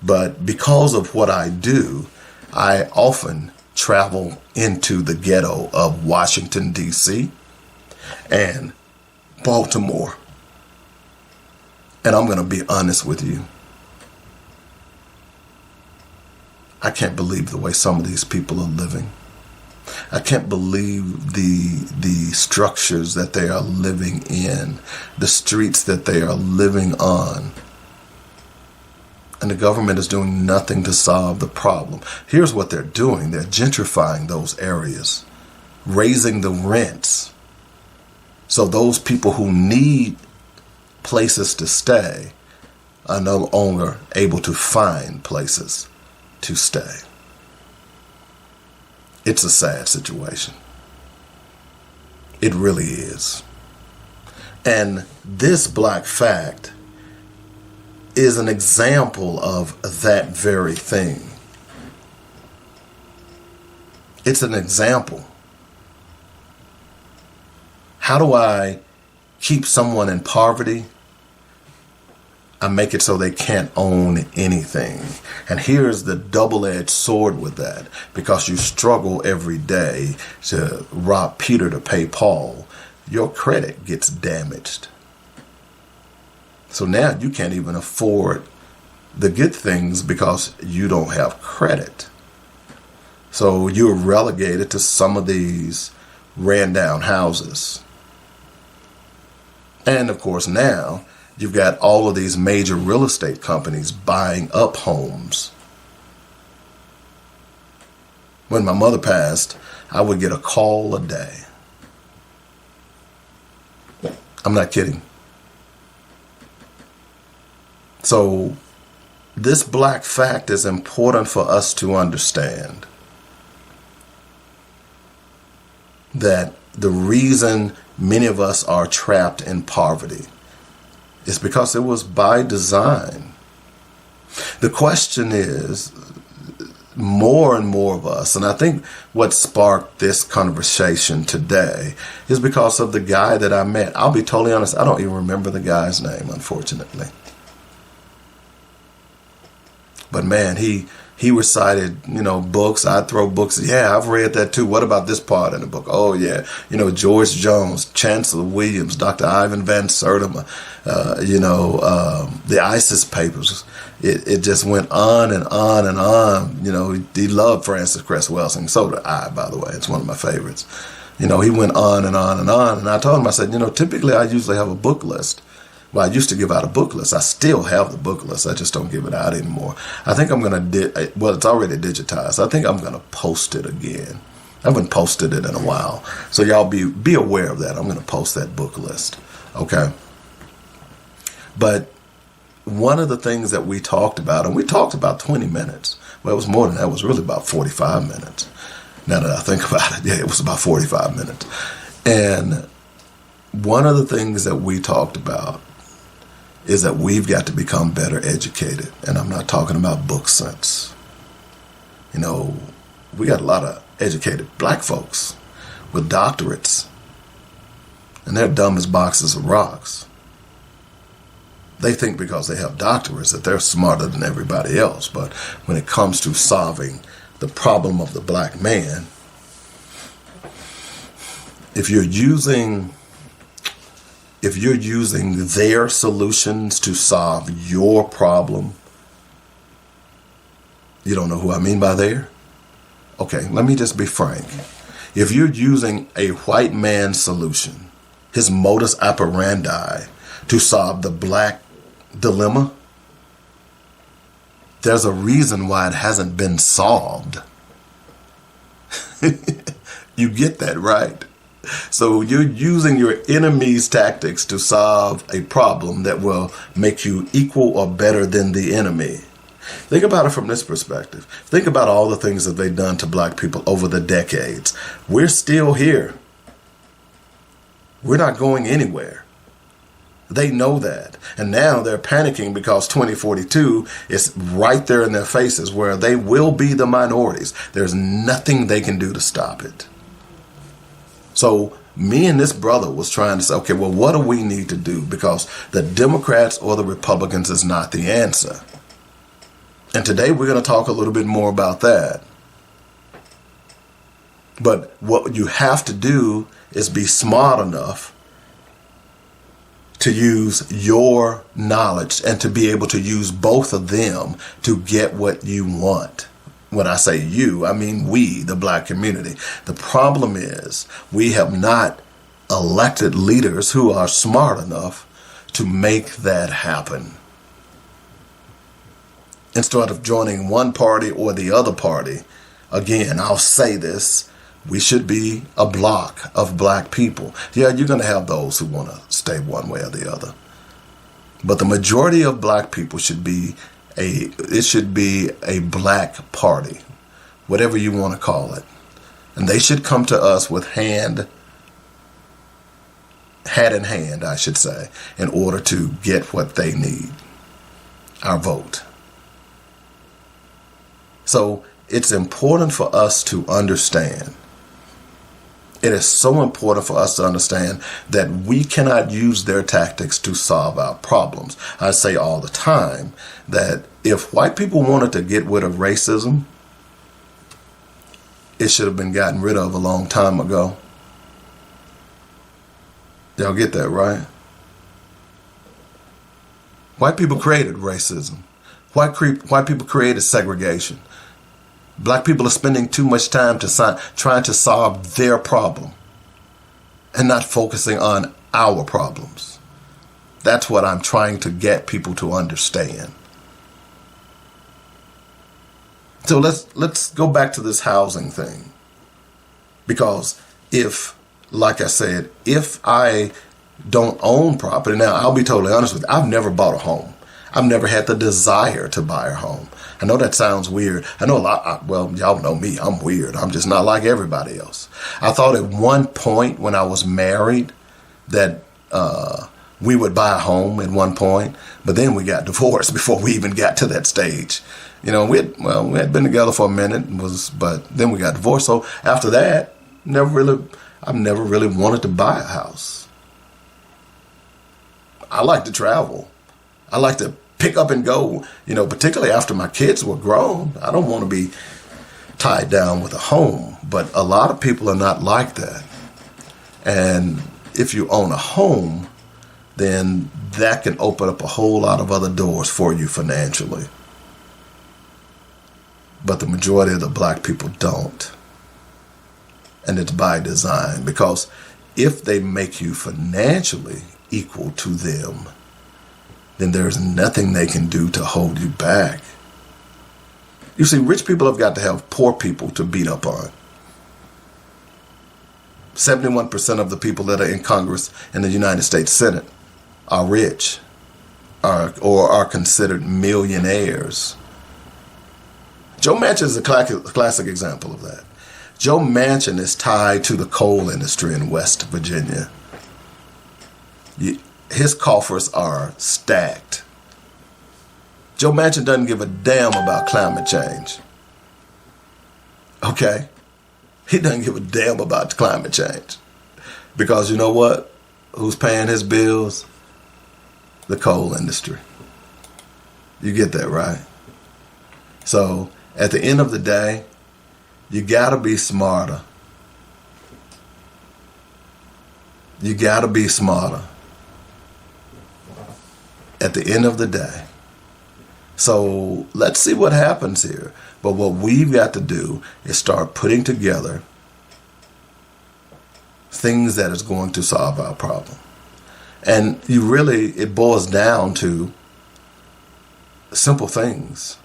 but because of what I do, I often travel into the ghetto of Washington, D.C. and Baltimore. And I'm going to be honest with you. I can't believe the way some of these people are living. I can't believe the structures that they are living in, the streets that they are living on. And the government is doing nothing to solve the problem. Here's what they're doing. They're gentrifying those areas, raising the rents. So those people who need places to stay are no longer able to find places to stay. It's a sad situation. It really is. And this black fact is an example of that very thing. It's an example. How do I keep someone in poverty? I make it so they can't own anything. And here's the double-edged sword with that. Because you struggle every day to rob Peter to pay Paul, your credit gets damaged. So now you can't even afford the good things because you don't have credit. So you're relegated to some of these ran down houses. And of course now you've got all of these major real estate companies buying up homes. When my mother passed, I would get a call a day. I'm not kidding. So this black fact is important for us to understand. That the reason many of us are trapped in poverty is because it was by design. The question is, more and more of us, and I think what sparked this conversation today is because of the guy that I met. I'll be totally honest, I don't even remember the guy's name, unfortunately. But man, he recited, books. I'd throw books. Yeah, I've read that too. What about this part in the book? Oh, yeah. George Jones, Chancellor Williams, Dr. Ivan Van Sertima, the ISIS papers. It just went on and on and on. He loved Francis Cress Welsing. So did I, by the way. It's one of my favorites. He went on and on and on. And I told him, I said, typically I usually have a book list. Well, I used to give out a book list. I still have the book list. I just don't give it out anymore. I think I'm going to, it's already digitized. I think I'm going to post it again. I haven't posted it in a while. So y'all be aware of that. I'm going to post that book list. Okay. But one of the things that we talked about, and we talked about 20 minutes. Well, it was more than that. It was really about 45 minutes. Now that I think about it, yeah, it was about 45 minutes. And one of the things that we talked about is that we've got to become better educated. And I'm not talking about book sense. We got a lot of educated black folks with doctorates, and they're dumb as boxes of rocks. They think because they have doctorates that they're smarter than everybody else. But when it comes to solving the problem of the black man, if you're using their solutions to solve your problem, you don't know who I mean by there? Okay, let me just be frank. If you're using a white man's solution, his modus operandi, to solve the black dilemma, there's a reason why it hasn't been solved. You get that, right? So you're using your enemy's tactics to solve a problem that will make you equal or better than the enemy. Think about it from this perspective. Think about all the things that they've done to black people over the decades. We're still here. We're not going anywhere. They know that. And now they're panicking because 2042 is right there in their faces where they will be the minorities. There's nothing they can do to stop it. So me and this brother was trying to say, okay, well, what do we need to do? Because the Democrats or the Republicans is not the answer. And today we're going to talk a little bit more about that. But what you have to do is be smart enough to use your knowledge and to be able to use both of them to get what you want. When I say you, I mean we, the black community. The problem is we have not elected leaders who are smart enough to make that happen. Instead of joining one party or the other party, again, I'll say this, we should be a block of black people. Yeah, you're going to have those who want to stay one way or the other. But the majority of black people should be a black party, whatever you want to call it. And they should come to us with hat in hand, I should say, in order to get what they need, our vote. So it's important for us to understand. It is so important for us to understand that we cannot use their tactics to solve our problems. I say all the time that if white people wanted to get rid of racism, it should have been gotten rid of a long time ago. Y'all get that, right? White people created racism. White people created segregation. Black people are spending too much time trying to solve their problem. and not focusing on our problems. That's what I'm trying to get people to understand. So let's go back to this housing thing. Because if, like I said, if I don't own property, now I'll be totally honest with you, I've never bought a home. I've never had the desire to buy a home. I know that sounds weird. I know a lot, well, y'all know me, I'm weird. I'm just not like everybody else. I thought at one point when I was married that we would buy a home at one point, but then we got divorced before we even got to that stage. You know, we had been together for a minute, but then we got divorced. So after that, I've never really wanted to buy a house. I like to travel. I like to pick up and go, you know, particularly after my kids were grown. I don't want to be tied down with a home, but a lot of people are not like that. And if you own a home, then that can open up a whole lot of other doors for you financially. But the majority of the black people don't. And it's by design, because if they make you financially equal to them, then there's nothing they can do to hold you back. You see, rich people have got to have poor people to beat up on. 71% of the people that are in Congress in the United States Senate are rich or are considered millionaires. Joe Manchin is a classic example of that. Joe Manchin is tied to the coal industry in West Virginia. His coffers are stacked. Joe Manchin doesn't give a damn about climate change. Okay? He doesn't give a damn about climate change. Because you know what? Who's paying his bills? The coal industry. You get that, right? So, at the end of the day, you gotta be smarter. You gotta be smarter. At the end of the day. So let's see what happens here. But what we've got to do is start putting together things that is going to solve our problem. And it boils down to simple things.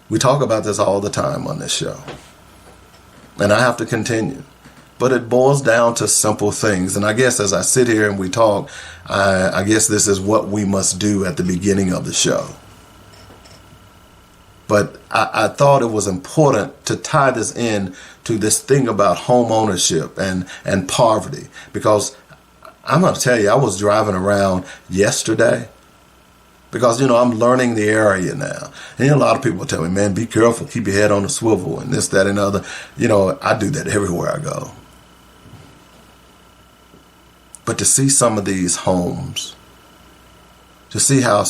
We talk about this all the time on this show. And I have to continue. But it boils down to simple things. And I guess as I sit here and we talk, I guess this is what we must do at the beginning of the show. But I thought it was important to tie this in to this thing about home ownership and poverty. Because I'm going to tell you, I was driving around yesterday. Because, you know, I'm learning the area now. And a lot of people tell me, man, be careful, keep your head on the swivel and this, that, and other. You know, I do that everywhere I go. But to see some of these homes, to see how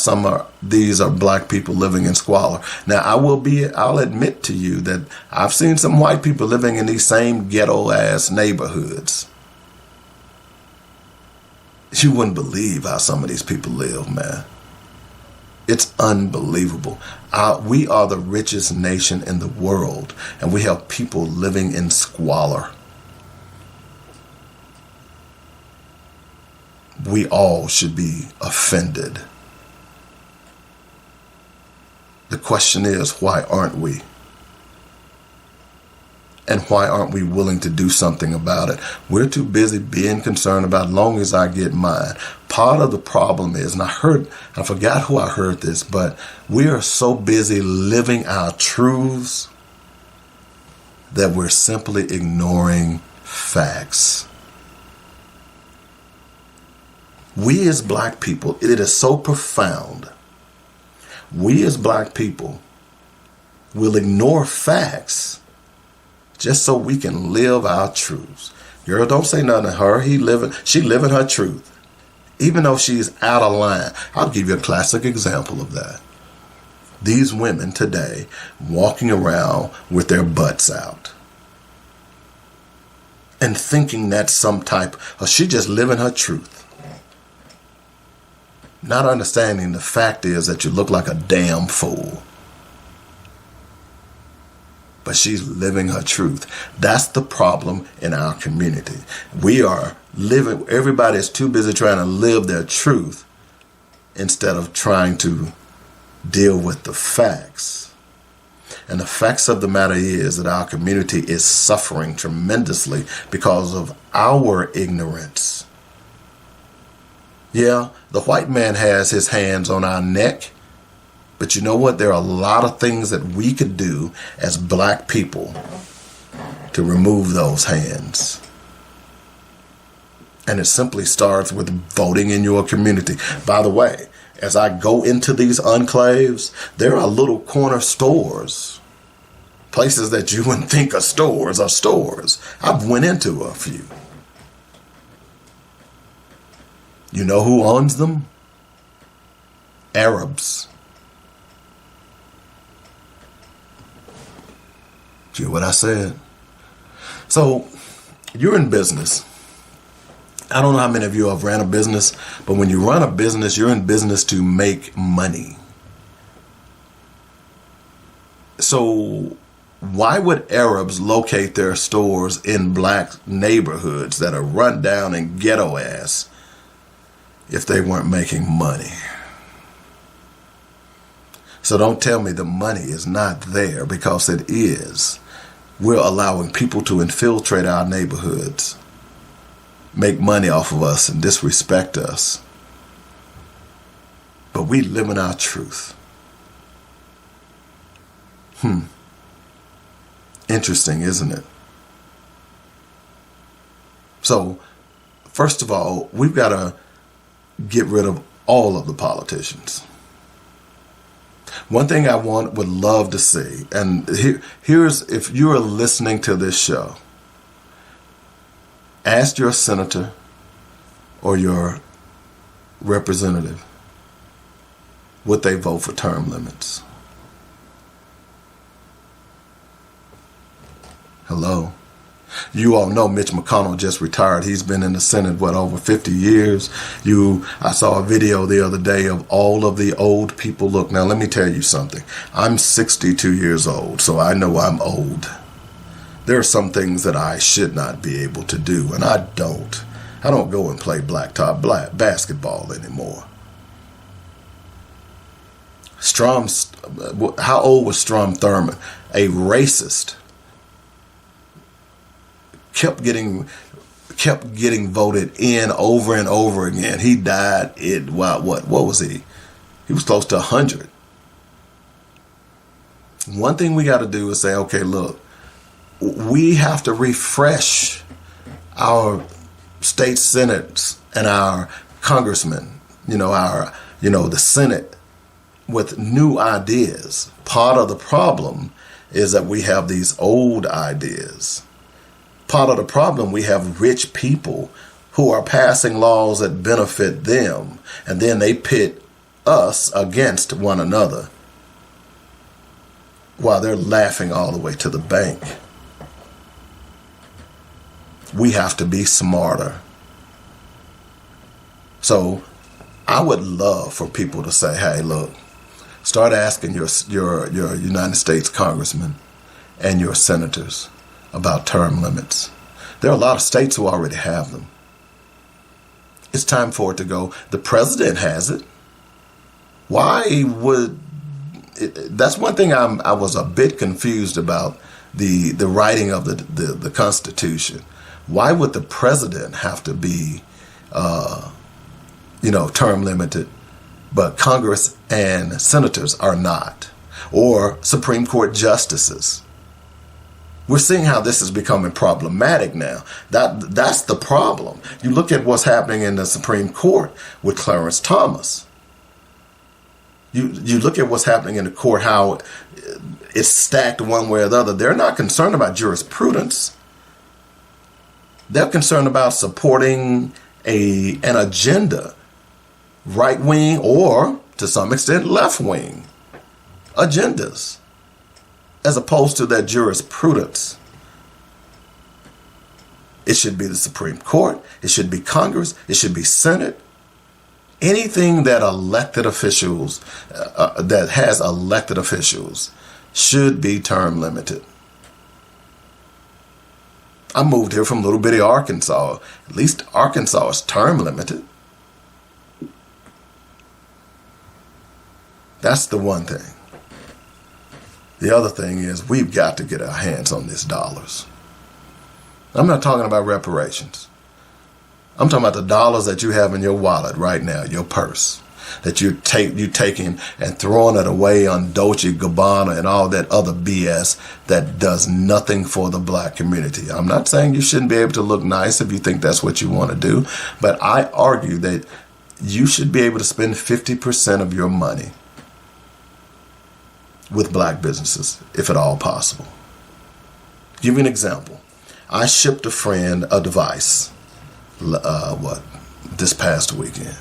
these are black people living in squalor. Now, I'll admit to you that I've seen some white people living in these same ghetto-ass neighborhoods. You wouldn't believe how some of these people live, man. It's unbelievable. We are the richest nation in the world, and we have people living in squalor. We all should be offended. The question is, why aren't we? And why aren't we willing to do something about it? We're too busy being concerned about as long as I get mine. Part of the problem is, and I forgot who I heard this, but we are so busy living our truths that we're simply ignoring facts. We as black people, it is so profound. We as black people will ignore facts just so we can live our truths. Girl, don't say nothing to her. She living her truth. Even though she's out of line. I'll give you a classic example of that. These women today walking around with their butts out and thinking that's some type of, she just living her truth. Not understanding the fact is that you look like a damn fool. but she's living her truth. That's the problem in our community. We are living, everybody is too busy trying to live their truth instead of trying to deal with the facts. And the facts of the matter is that our community is suffering tremendously because of our ignorance. Yeah, the white man has his hands on our neck, but you know what? There are a lot of things that we could do as black people to remove those hands. And it simply starts with voting in your community. By the way, as I go into these enclaves, there are little corner stores. Places that you wouldn't think are stores are stores. I've went into a few. You know who owns them? Arabs. Do you hear what I said? So, you're in business. I don't know how many of you have ran a business, but when you run a business, you're in business to make money. So why would Arabs locate their stores in black neighborhoods that are run down and ghetto ass if they weren't making money? So don't tell me the money is not there, because it is. We're allowing people to infiltrate our neighborhoods, make money off of us and disrespect us. But we live in our truth. Interesting, isn't it? So, first of all, we've got to get rid of all of the politicians. One thing I would love to see, and here's, if you are listening to this show, ask your senator or your representative, would they vote for term limits? Hello? You all know Mitch McConnell just retired. He's been in the Senate, over 50 years. I saw a video the other day of all of the old people. Look, now let me tell you something. I'm 62 years old, so I know I'm old. There are some things that I should not be able to do, and I don't. I don't go and play blacktop basketball anymore. How old was Strom Thurmond? A racist. Kept getting voted in over and over again. He died what was he? He was close to 100. One thing we got to do is say, okay, look, we have to refresh our state senates and our congressmen, the Senate, with new ideas. Part of the problem is that we have these old ideas. Part of the problem, we have rich people who are passing laws that benefit them, and then they pit us against one another while they're laughing all the way to the bank. We have to be smarter. So I would love for people to say, hey, look, start asking your United States congressmen and your senators about term limits. There are a lot of states who already have them. It's time for it to go. The president has it. Why would that's one thing I was a bit confused about, the writing of the Constitution. Why would the president have to be term limited, but Congress and senators are not, or Supreme Court justices? We're seeing how this is becoming problematic now. That's the problem. You look at what's happening in the Supreme Court with Clarence Thomas. You look at what's happening in the court, how it's stacked one way or the other. They're not concerned about jurisprudence. They're concerned about supporting an agenda, right wing or to some extent left wing agendas, as opposed to that jurisprudence. It should be the Supreme Court. It should be Congress. It should be Senate. Anything that elected officials, that has elected officials, should be term limited. I moved here from little bitty Arkansas. At least Arkansas is term limited. That's the one thing. The other thing is we've got to get our hands on these dollars. I'm not talking about reparations. I'm talking about the dollars that you have in your wallet right now, your purse, that you taking and throwing it away on Dolce & Gabbana and all that other BS that does nothing for the black community. I'm not saying you shouldn't be able to look nice if you think that's what you want to do, but I argue that you should be able to spend 50% of your money with black businesses, if at all possible. Give you an example. I shipped a friend a device, this past weekend.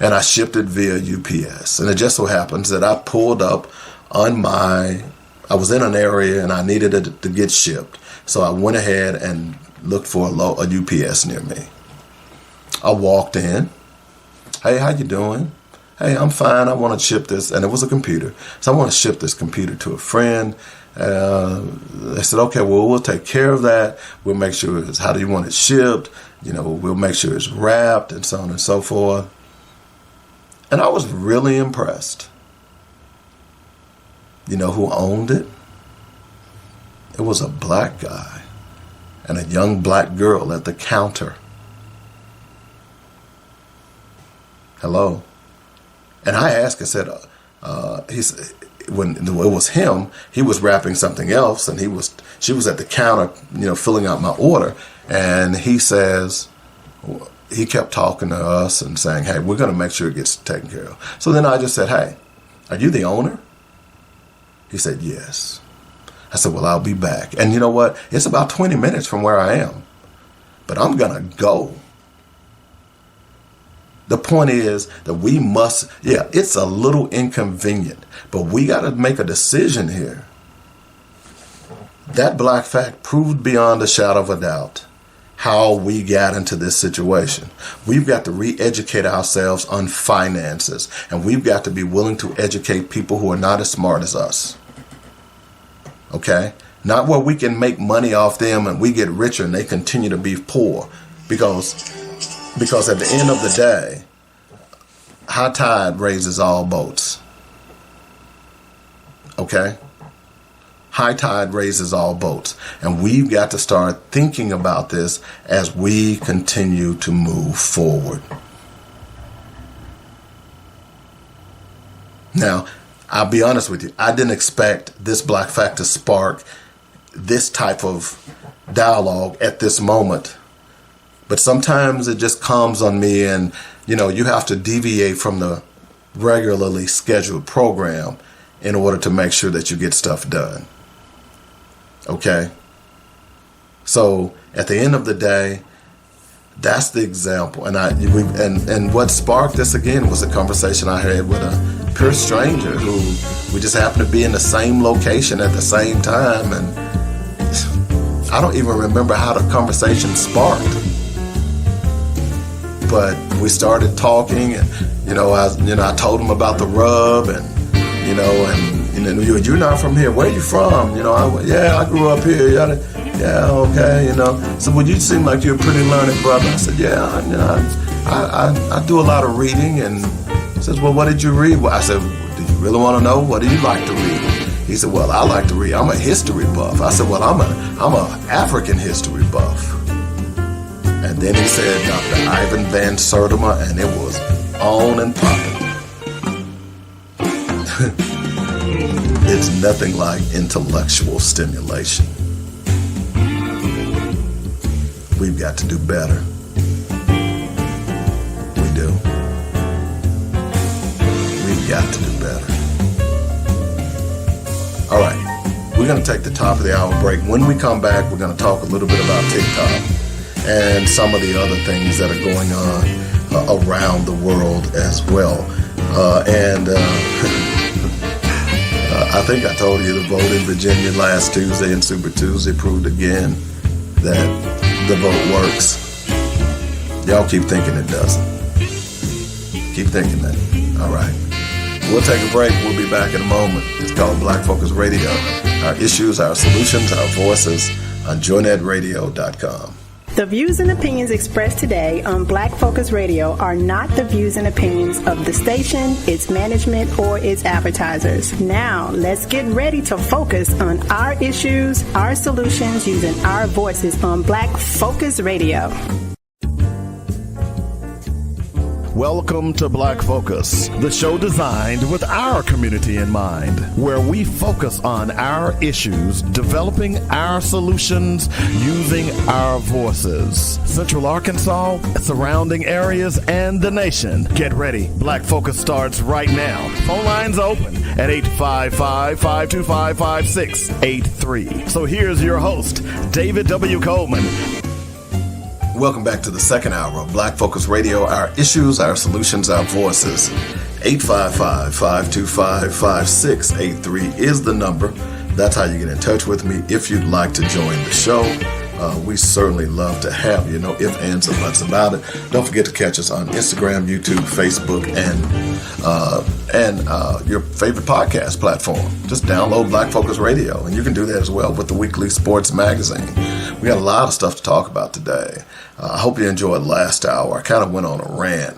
And I shipped it via UPS. And it just so happens that I pulled up I was in an area and I needed it to get shipped. So I went ahead and looked for a UPS near me. I walked in. Hey, how you doing? Hey, I'm fine. I want to ship this. And it was a computer. So I want to ship this computer to a friend. They said, okay, well, we'll take care of that. We'll make sure how do you want it shipped? We'll make sure it's wrapped and so on and so forth. And I was really impressed. You know who owned it? It was a black guy and a young black girl at the counter. Hello. And I asked, I said, when it was him, he was wrapping something else, and she was at the counter, filling out my order, and he says, he kept talking to us and saying, hey, we're going to make sure it gets taken care of. So then I just said, hey, are you the owner? He said, yes. I said, well, I'll be back. And you know what? It's about 20 minutes from where I am, but I'm going to go. The point is that it's a little inconvenient, but we got to make a decision here. That black fact proved beyond a shadow of a doubt how we got into this situation. We've got to re-educate ourselves on finances, and we've got to be willing to educate people who are not as smart as us. Okay? Not where we can make money off them and we get richer and they continue to be poor. Because at the end of the day, high tide raises all boats. Okay? High tide raises all boats. And we've got to start thinking about this as we continue to move forward. Now, I'll be honest with you. I didn't expect this black fact to spark this type of dialogue at this moment. But sometimes it just comes on me, and you have to deviate from the regularly scheduled program in order to make sure that you get stuff done. Okay? So at the end of the day, that's the example. And what sparked this again was a conversation I had with a pure stranger who we just happened to be in the same location at the same time, and I don't even remember how the conversation sparked. But we started talking, and I told him about the rub, and you're not from here. Where are you from? I grew up here. Yeah, okay. So, well, you seem like you're a pretty learned brother. I said, yeah, I do a lot of reading. And he says, well, what did you read? Well, I said, do you really want to know? What do you like to read? He said, well, I like to read. I'm a history buff. I said, well, I'm a African history buff. And then he said Dr. Ivan Van Sertima, and it was on and popping. It's nothing like intellectual stimulation. We've got to do better. We do. We've got to do better. All right. We're going to take the top of the hour break. When we come back, we're going to talk a little bit about TikTok and some of the other things that are going on around the world as well. I think I told you the vote in Virginia last Tuesday and Super Tuesday proved again that the vote works. Y'all keep thinking it doesn't. Keep thinking that. All right. We'll take a break. We'll be back in a moment. It's called Black Focus Radio. Our issues, our solutions, our voices, on joynetradio.com. The views and opinions expressed today on Black Focus Radio are not the views and opinions of the station, its management, or its advertisers. Now, let's get ready to focus on our issues, our solutions, using our voices on Black Focus Radio. Welcome to Black Focus, the show designed with our community in mind, where we focus on our issues, developing our solutions, using our voices. Central Arkansas, surrounding areas, and the nation. Get ready. Black Focus starts right now. Phone lines open at 855-525-5683. So here's your host, David W. Coleman. Welcome back to the second hour of Black Focus Radio, our issues, our solutions, our voices. 855-525-5683 is the number. That's how you get in touch with me if you'd like to join the show. We certainly love to have you. No ifs, ands, or buts about it. Don't forget to catch us on Instagram, YouTube, Facebook, and your favorite podcast platform. Just download Black Focus Radio, and you can do that as well with the weekly sports magazine. We got a lot of stuff to talk about today. I hope you enjoyed last hour. I kind of went on a rant,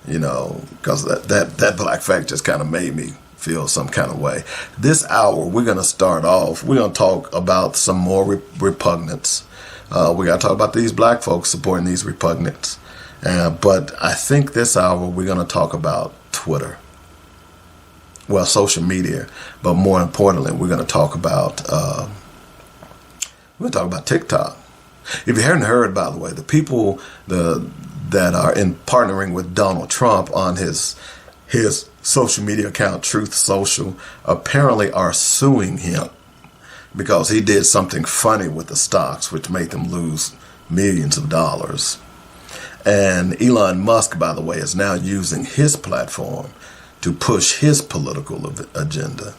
because that black fact just kind of made me feel some kind of way. This hour, we're going to start off. We're going to talk about some more repugnance. We got to talk about these black folks supporting these repugnance. But I think this hour, we're going to talk about Twitter. Well, social media. But more importantly, we're going to talk about TikTok. If you haven't heard, by the way, the people that are in partnering with Donald Trump on his social media account, Truth Social, apparently are suing him because he did something funny with the stocks, which made them lose millions of dollars. And Elon Musk, by the way, is now using his platform to push his political agenda.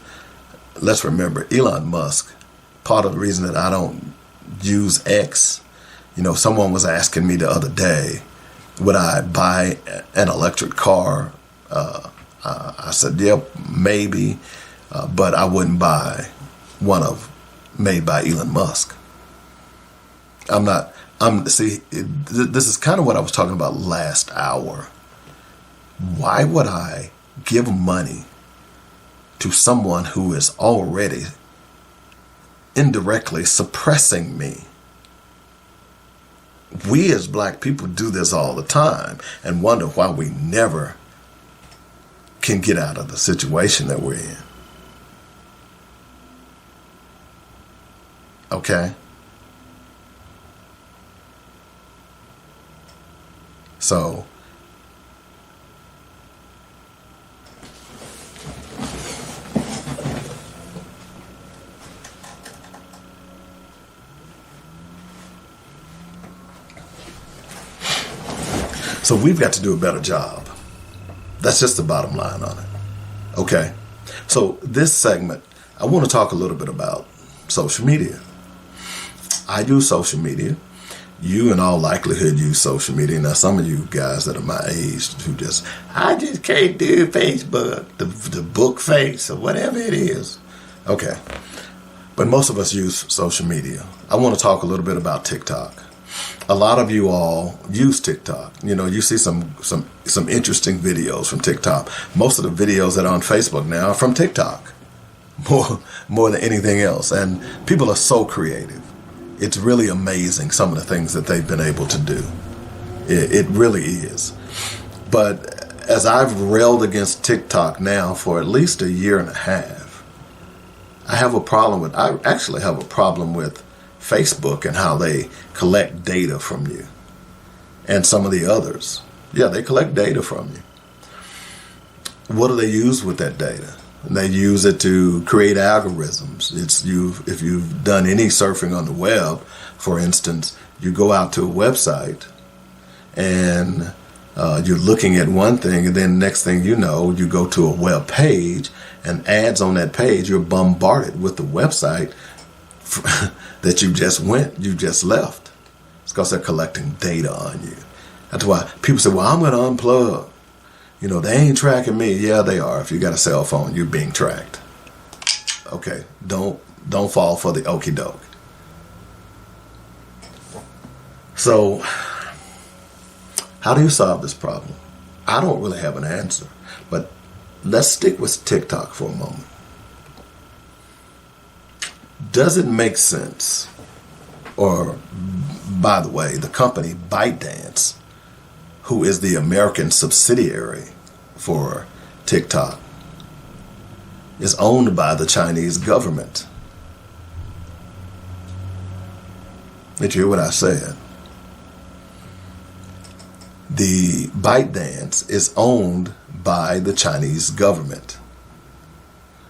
Let's remember, Elon Musk, part of the reason that I don't use X, someone was asking me the other day, would I buy an electric car? I said, yep, maybe, but I wouldn't buy one made by Elon Musk. This is kind of what I was talking about last hour. Why would I give money to someone who is already indirectly suppressing me? We as black people do this all the time and wonder why we never can get out of the situation that we're in. Okay? So, we've got to do a better job. That's just the bottom line on it. Okay. So this segment, I want to talk a little bit about social media. I use social media. You in all likelihood use social media. Now some of you guys that are my age who I just can't do Facebook, the book face or whatever it is. Okay. But most of us use social media. I want to talk a little bit about TikTok. A lot of you all use TikTok. You see some interesting videos from TikTok. Most of the videos that are on Facebook now are from TikTok, more than anything else. And people are so creative. It's really amazing some of the things that they've been able to do. It really is. But as I've railed against TikTok now for at least a year and a half, I actually have a problem with Facebook and how they collect data from you, and some of the others. Yeah, they collect data from you. What do they use with that data? They use it to create algorithms. If you've done any surfing on the web, for instance, you go out to a website and you're looking at one thing, and then next thing you know, you go to a web page, and ads on that page, you're bombarded with the website that you just left. It's because they're collecting data on you. That's why people say, well, I'm going to unplug. They ain't tracking me. Yeah, they are. If you got a cell phone, you're being tracked. Okay, don't fall for the okie doke. So, how do you solve this problem? I don't really have an answer, but let's stick with TikTok for a moment. Does it make sense? Or, by the way, the company ByteDance, who is the American subsidiary for TikTok, is owned by the Chinese government. Did you hear what I said? The ByteDance is owned by the Chinese government.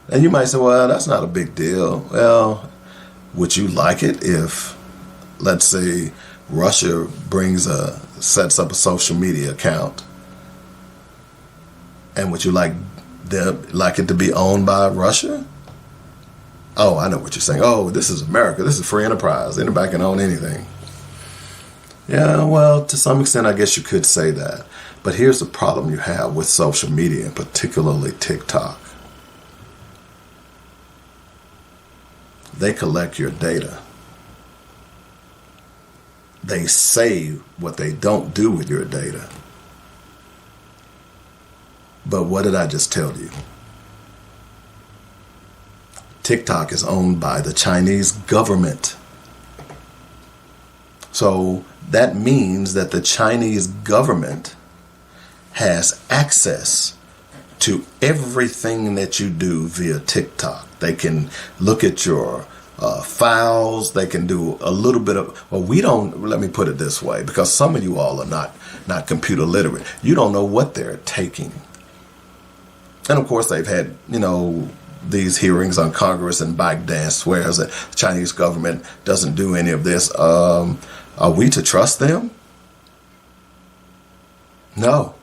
And you might say, well, that's not a big deal. Well, would you like it if, let's say, Russia sets up a social media account? And would you like it to be owned by Russia? Oh, I know what you're saying. Oh, this is America. This is free enterprise. Anybody can own anything. Yeah, well, to some extent, I guess you could say that. But here's the problem you have with social media, and particularly TikTok. They collect your data. They say what they don't do with your data. But what did I just tell you? TikTok is owned by the Chinese government. So that means that the Chinese government has access to everything that you do via TikTok. They can look at your files. They can do a little bit of, let me put it this way, because some of you all are not computer literate. You don't know what they're taking. And of course, they've had, these hearings on Congress, and ByteDance swears that the Chinese government doesn't do any of this. Are we to trust them? No.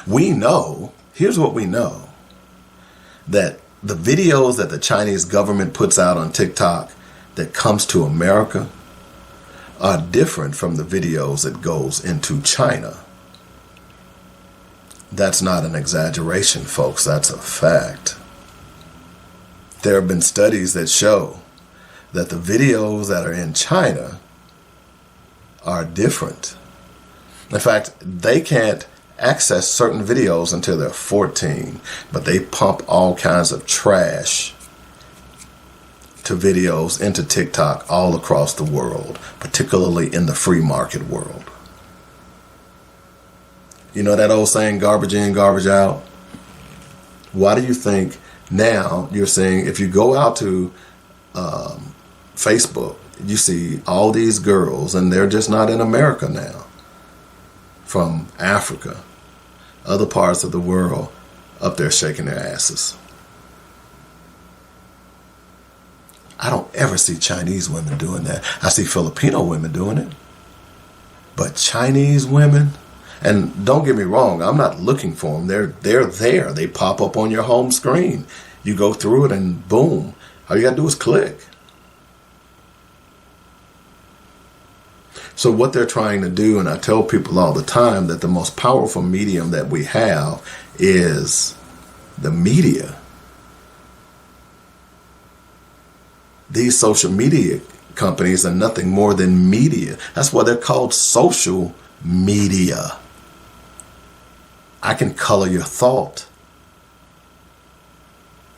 We know, here's what we know, that the videos that the Chinese government puts out on TikTok that comes to America are different from the videos that goes into China. That's not an exaggeration, folks. That's a fact. There have been studies that show that the videos that are in China are different. In fact, they can't access certain videos until they're 14, but they pump all kinds of trash to videos into TikTok all across the world, particularly in the free market world. You know that old saying, garbage in, garbage out? Why do you think now you're saying, if you go out to Facebook, you see all these girls, and they're just not in America now, from Africa, other parts of the world, up there shaking their asses. I don't ever see Chinese women doing that. I see Filipino women doing it. But Chinese women, and don't get me wrong, I'm not looking for them. They're there. They pop up on your home screen. You go through it and boom. All you got to do is click. So what they're trying to do, and I tell people all the time that the most powerful medium that we have is the media. These social media companies are nothing more than media. That's why they're called social media. I can color your thought.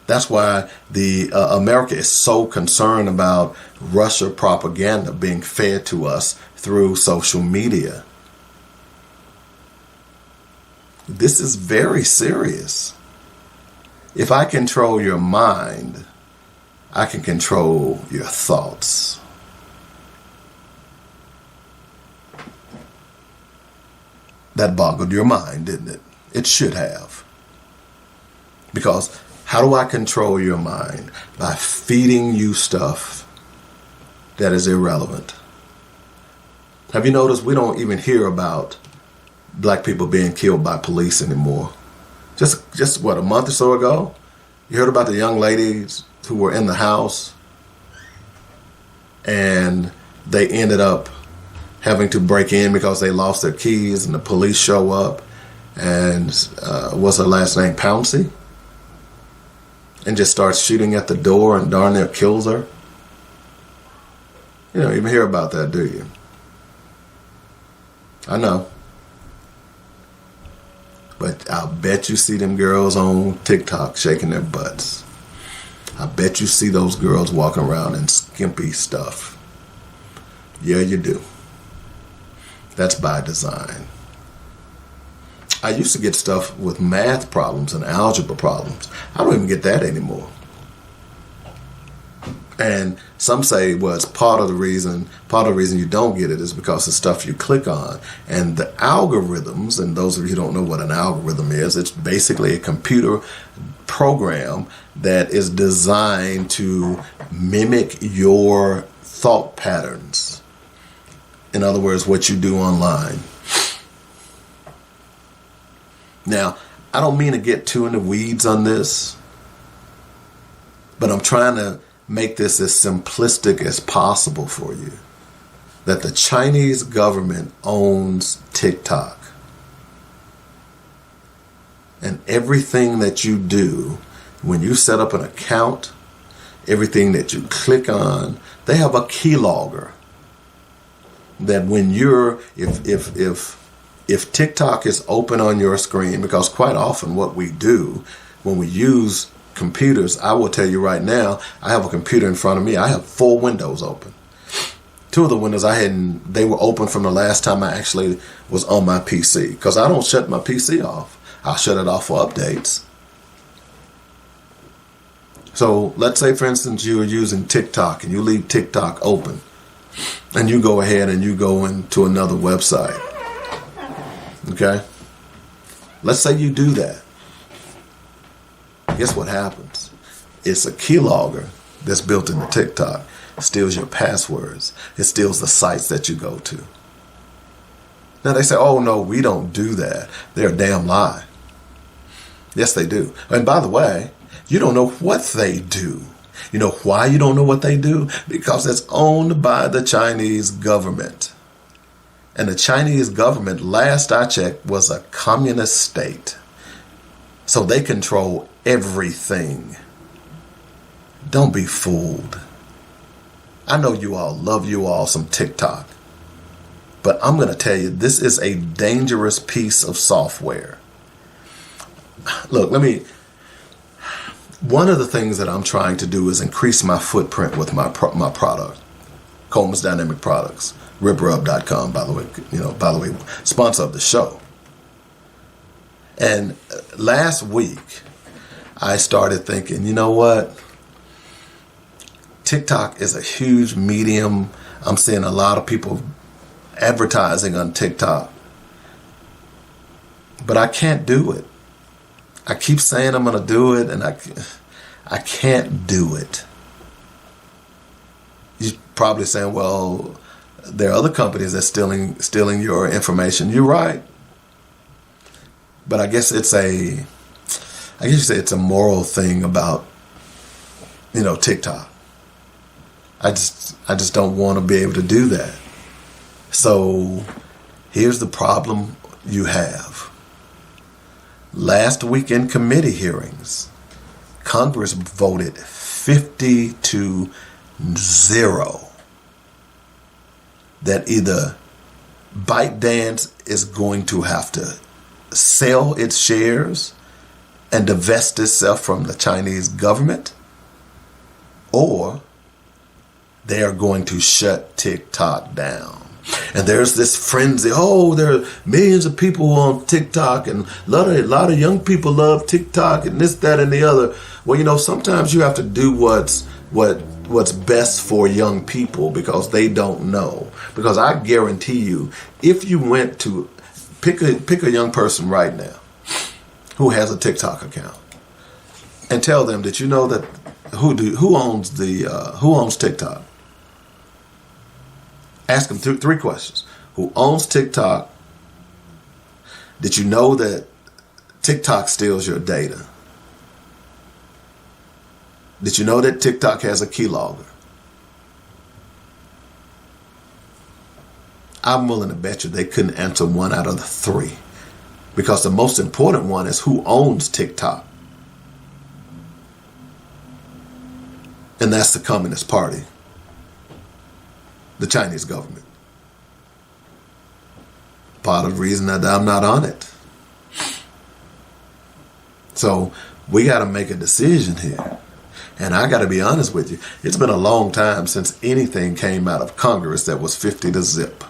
That's why America is so concerned about Russia propaganda being fed to us through social media. This is very serious. If I control your mind, I can control your thoughts. That boggled your mind, didn't it? It should have. Because how do I control your mind? By feeding you stuff that is irrelevant. Have you noticed we don't even hear about black people being killed by police anymore? Just what, a month or so ago? You heard about the young ladies who were in the house and they ended up having to break in because they lost their keys, and the police show up, and what's her last name, Pouncey? And just starts shooting at the door and darn near kills her. You don't even hear about that, do you? I know. But I'll bet you see them girls on TikTok shaking their butts. I bet you see those girls walking around in skimpy stuff. Yeah, you do. That's by design. I used to get stuff with math problems and algebra problems. I don't even get that anymore. And some say, well, it's part of the reason you don't get it is because the stuff you click on. And the algorithms, and those of you who don't know what an algorithm is, it's basically a computer program that is designed to mimic your thought patterns. In other words, what you do online. Now, I don't mean to get too in the weeds on this, but I'm trying to make this as simplistic as possible for you. That the Chinese government owns TikTok. And everything that you do, when you set up an account, everything that you click on, they have a keylogger. That when you're, if TikTok is open on your screen, because quite often what we do when we use computers, I will tell you right now, I have a computer in front of me. I have 4 windows open. 2 of the windows they were open from the last time I actually was on my PC, because I don't shut my PC off. I'll shut it off for updates. So let's say, for instance, you are using TikTok and you leave TikTok open and you go ahead and you go into another website. Okay? Let's say you do that. Guess what happens? It's a keylogger that's built into TikTok. It steals your passwords. It steals the sites that you go to. Now they say, oh no, we don't do that. They're a damn lie. Yes, they do. And by the way, you don't know what they do. You know why you don't know what they do? Because it's owned by the Chinese government. And the Chinese government, last I checked, was a communist state. So they control everything. Don't be fooled. I know you all love some TikTok. But I'm going to tell you, this is a dangerous piece of software. Look, one of the things that I'm trying to do is increase my footprint with my product, Coleman's Dynamic Products, riprub.com, by the way, sponsor of the show. And last week, I started thinking, you know what? TikTok is a huge medium. I'm seeing a lot of people advertising on TikTok. But I can't do it. I keep saying I'm going to do it, and I can't do it. You're probably saying, well, there are other companies that's stealing your information. You're right. But I guess you say it's a moral thing about, TikTok. I just don't want to be able to do that. So here's the problem you have. Last week in committee hearings, Congress voted 50-0 that either ByteDance is going to have to sell its shares and divest itself from the Chinese government, or they are going to shut TikTok down. And there's this frenzy. Oh, there are millions of people on TikTok, and a lot of young people love TikTok, and this, that, and the other. Well, sometimes you have to do what's best for young people, because they don't know. Because I guarantee you, if you went to pick a young person right now who has a TikTok account, and tell them that that who owns TikTok. Ask them 3 questions. Who owns TikTok? Did you know that TikTok steals your data? Did you know that TikTok has a keylogger? I'm willing to bet you they couldn't answer 1 out of the 3. Because the most important one is who owns TikTok. And that's the Communist Party. the Chinese government. Part of the reason that I'm not on it. So we got to make a decision here. And I got to be honest with you, it's been a long time since anything came out of Congress that was 50 to zip.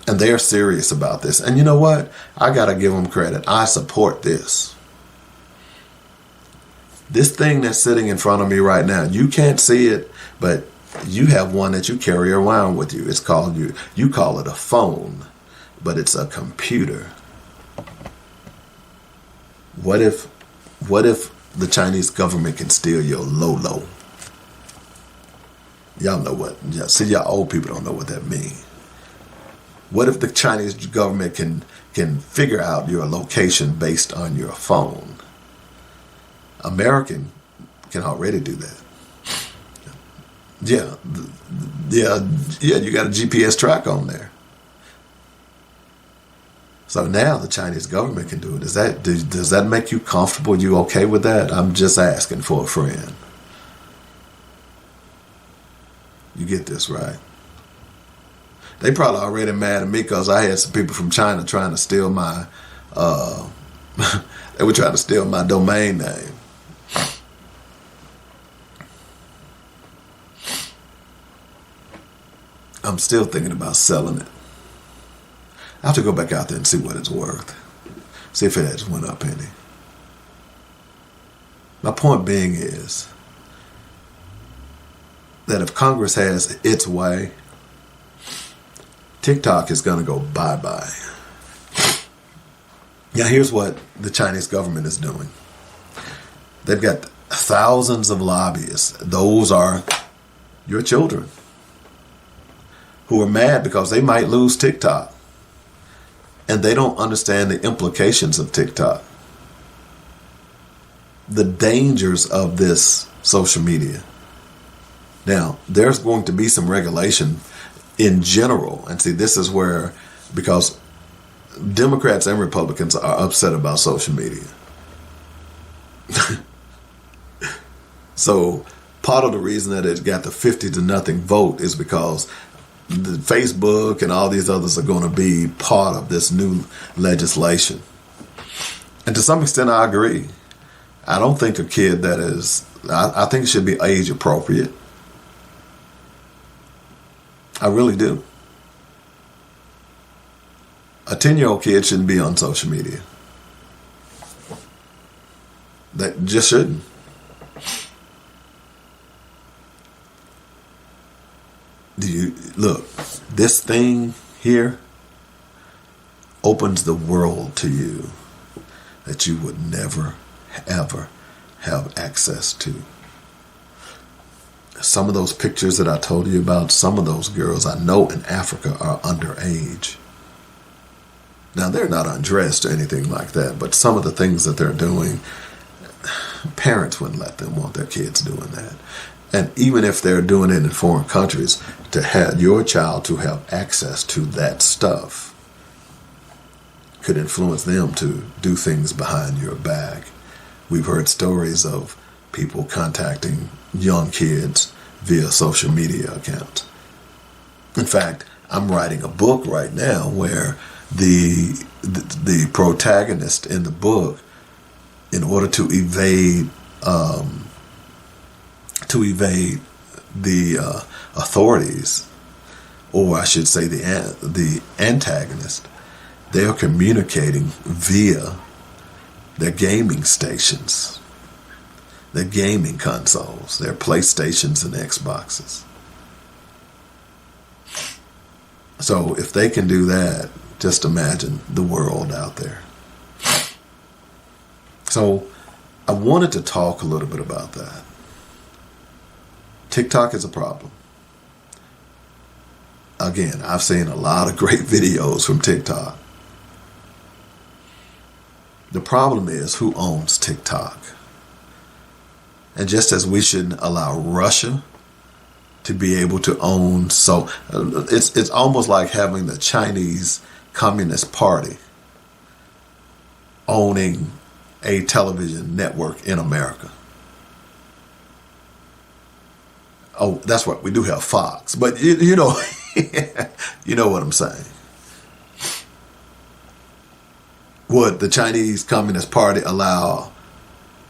And they're serious about this. And you know what? I got to give them credit. I support this. This thing that's sitting in front of me right now, you can't see it, but you have one that you carry around with you. It's called, you call it a phone, but it's a computer. What if the Chinese government can steal your Lolo? Y'all know what? Yeah, see, y'all old people don't know what that means. What if the Chinese government can figure out your location based on your phone? American can already do that. Yeah, you got a GPS track on there. So now the Chinese government can do it. Does that make you comfortable? You okay with that? I'm just asking for a friend. You get this, right? They probably already mad at me because I had some people from China trying to steal my, they were trying to steal my domain name. I'm still thinking about selling it. I have to go back out there and see what it's worth. See if it has went up any. My point being is that if Congress has its way, TikTok is going to go bye-bye. Now, here's what the Chinese government is doing. They've got thousands of lobbyists. Those are your children who are mad because they might lose TikTok. And they don't understand the implications of TikTok. The dangers of this social media. Now, there's going to be some regulation in general. And see, this is where, because Democrats and Republicans are upset about social media. So part of the reason that it got the 50-0 vote is because the Facebook and all these others are going to be part of this new legislation. And to some extent, I agree. I don't think a kid that is, I think it should be age appropriate. I really do. A 10-year-old kid shouldn't be on social media. That just shouldn't. Do you look, this thing here opens the world to you that you would never, ever have access to. Some of those pictures that I told you about, some of those girls I know in Africa are underage. Now, they're not undressed or anything like that, but some of the things that they're doing, parents wouldn't let them want their kids doing that. And even if they're doing it in foreign countries, to have your child to have access to that stuff could influence them to do things behind your back. We've heard stories of people contacting young kids via social media accounts. In fact, I'm writing a book right now where the protagonist in the book, in order to evade the authorities, or I should say the antagonist, they are communicating via their gaming stations, their gaming consoles, their PlayStations and Xboxes. So if they can do that, just imagine the world out there. So I wanted to talk a little bit about that. TikTok is a problem. Again, I've seen a lot of great videos from TikTok. The problem is who owns TikTok. And just as we shouldn't allow Russia to be able to own, so it's almost like having the Chinese Communist Party owning a television network in America. Oh, that's right. We do have Fox, but you know, you know what I'm saying. Would the Chinese Communist Party allow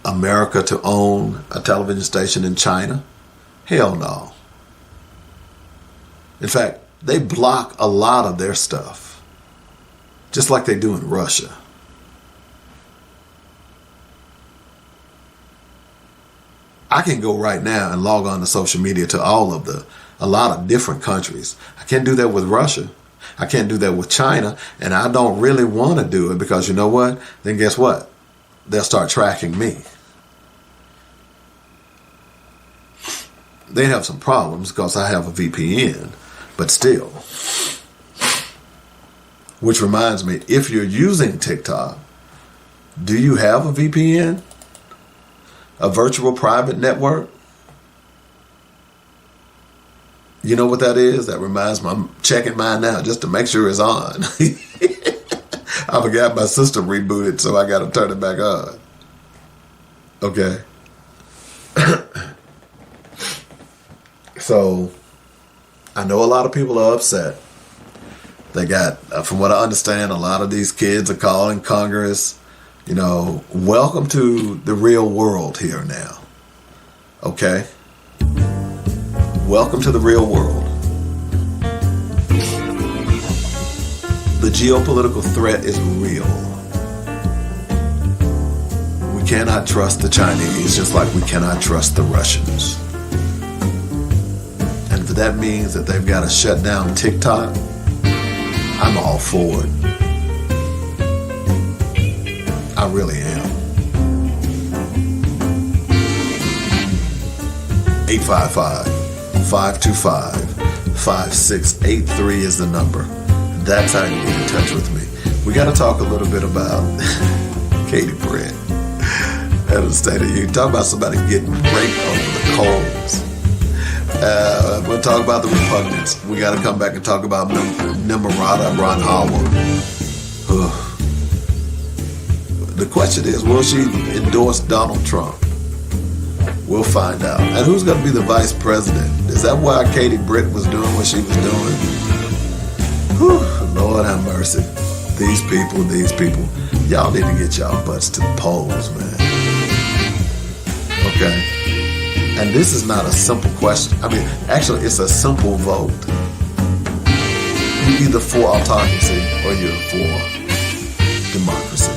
America to own a television station in China? Hell no. In fact, they block a lot of their stuff, just like they do in Russia. I can go right now and log on to social media to a lot of different countries. I can't do that with Russia. I can't do that with China, and I don't really want to do it because you know what? Then guess what? They'll start tracking me. They have some problems because I have a VPN, but still. Which reminds me, if you're using TikTok, do you have a VPN? A virtual private network? You know what that is? That reminds me, I'm checking mine now just to make sure it's on. I forgot my system rebooted, so I got to turn it back on. Okay. So, I know a lot of people are upset. They got, from what I understand, a lot of these kids are calling Congress. You know, welcome to the real world here now. Okay? Welcome to the real world. The geopolitical threat is real. We cannot trust the Chinese just like we cannot trust the Russians. And if that means that they've got to shut down TikTok, I'm all for it. I really am. 855-525-5683 is the number. That's how you get in touch with me. We got to talk a little bit about Katie Britt and the state of you. Talk about somebody getting raped over the coals. We'll talk about the repugnance. We got to come back and talk about Nimrata Ranhawa. The question is, will she endorse Donald Trump? We'll find out. And who's going to be the vice president? Is that why Katie Britt was doing what she was doing? Whew, Lord have mercy. These people, y'all need to get y'all butts to the polls, man. Okay? And this is not a simple question. I mean, actually, it's a simple vote. You're either for autocracy or you're for democracy.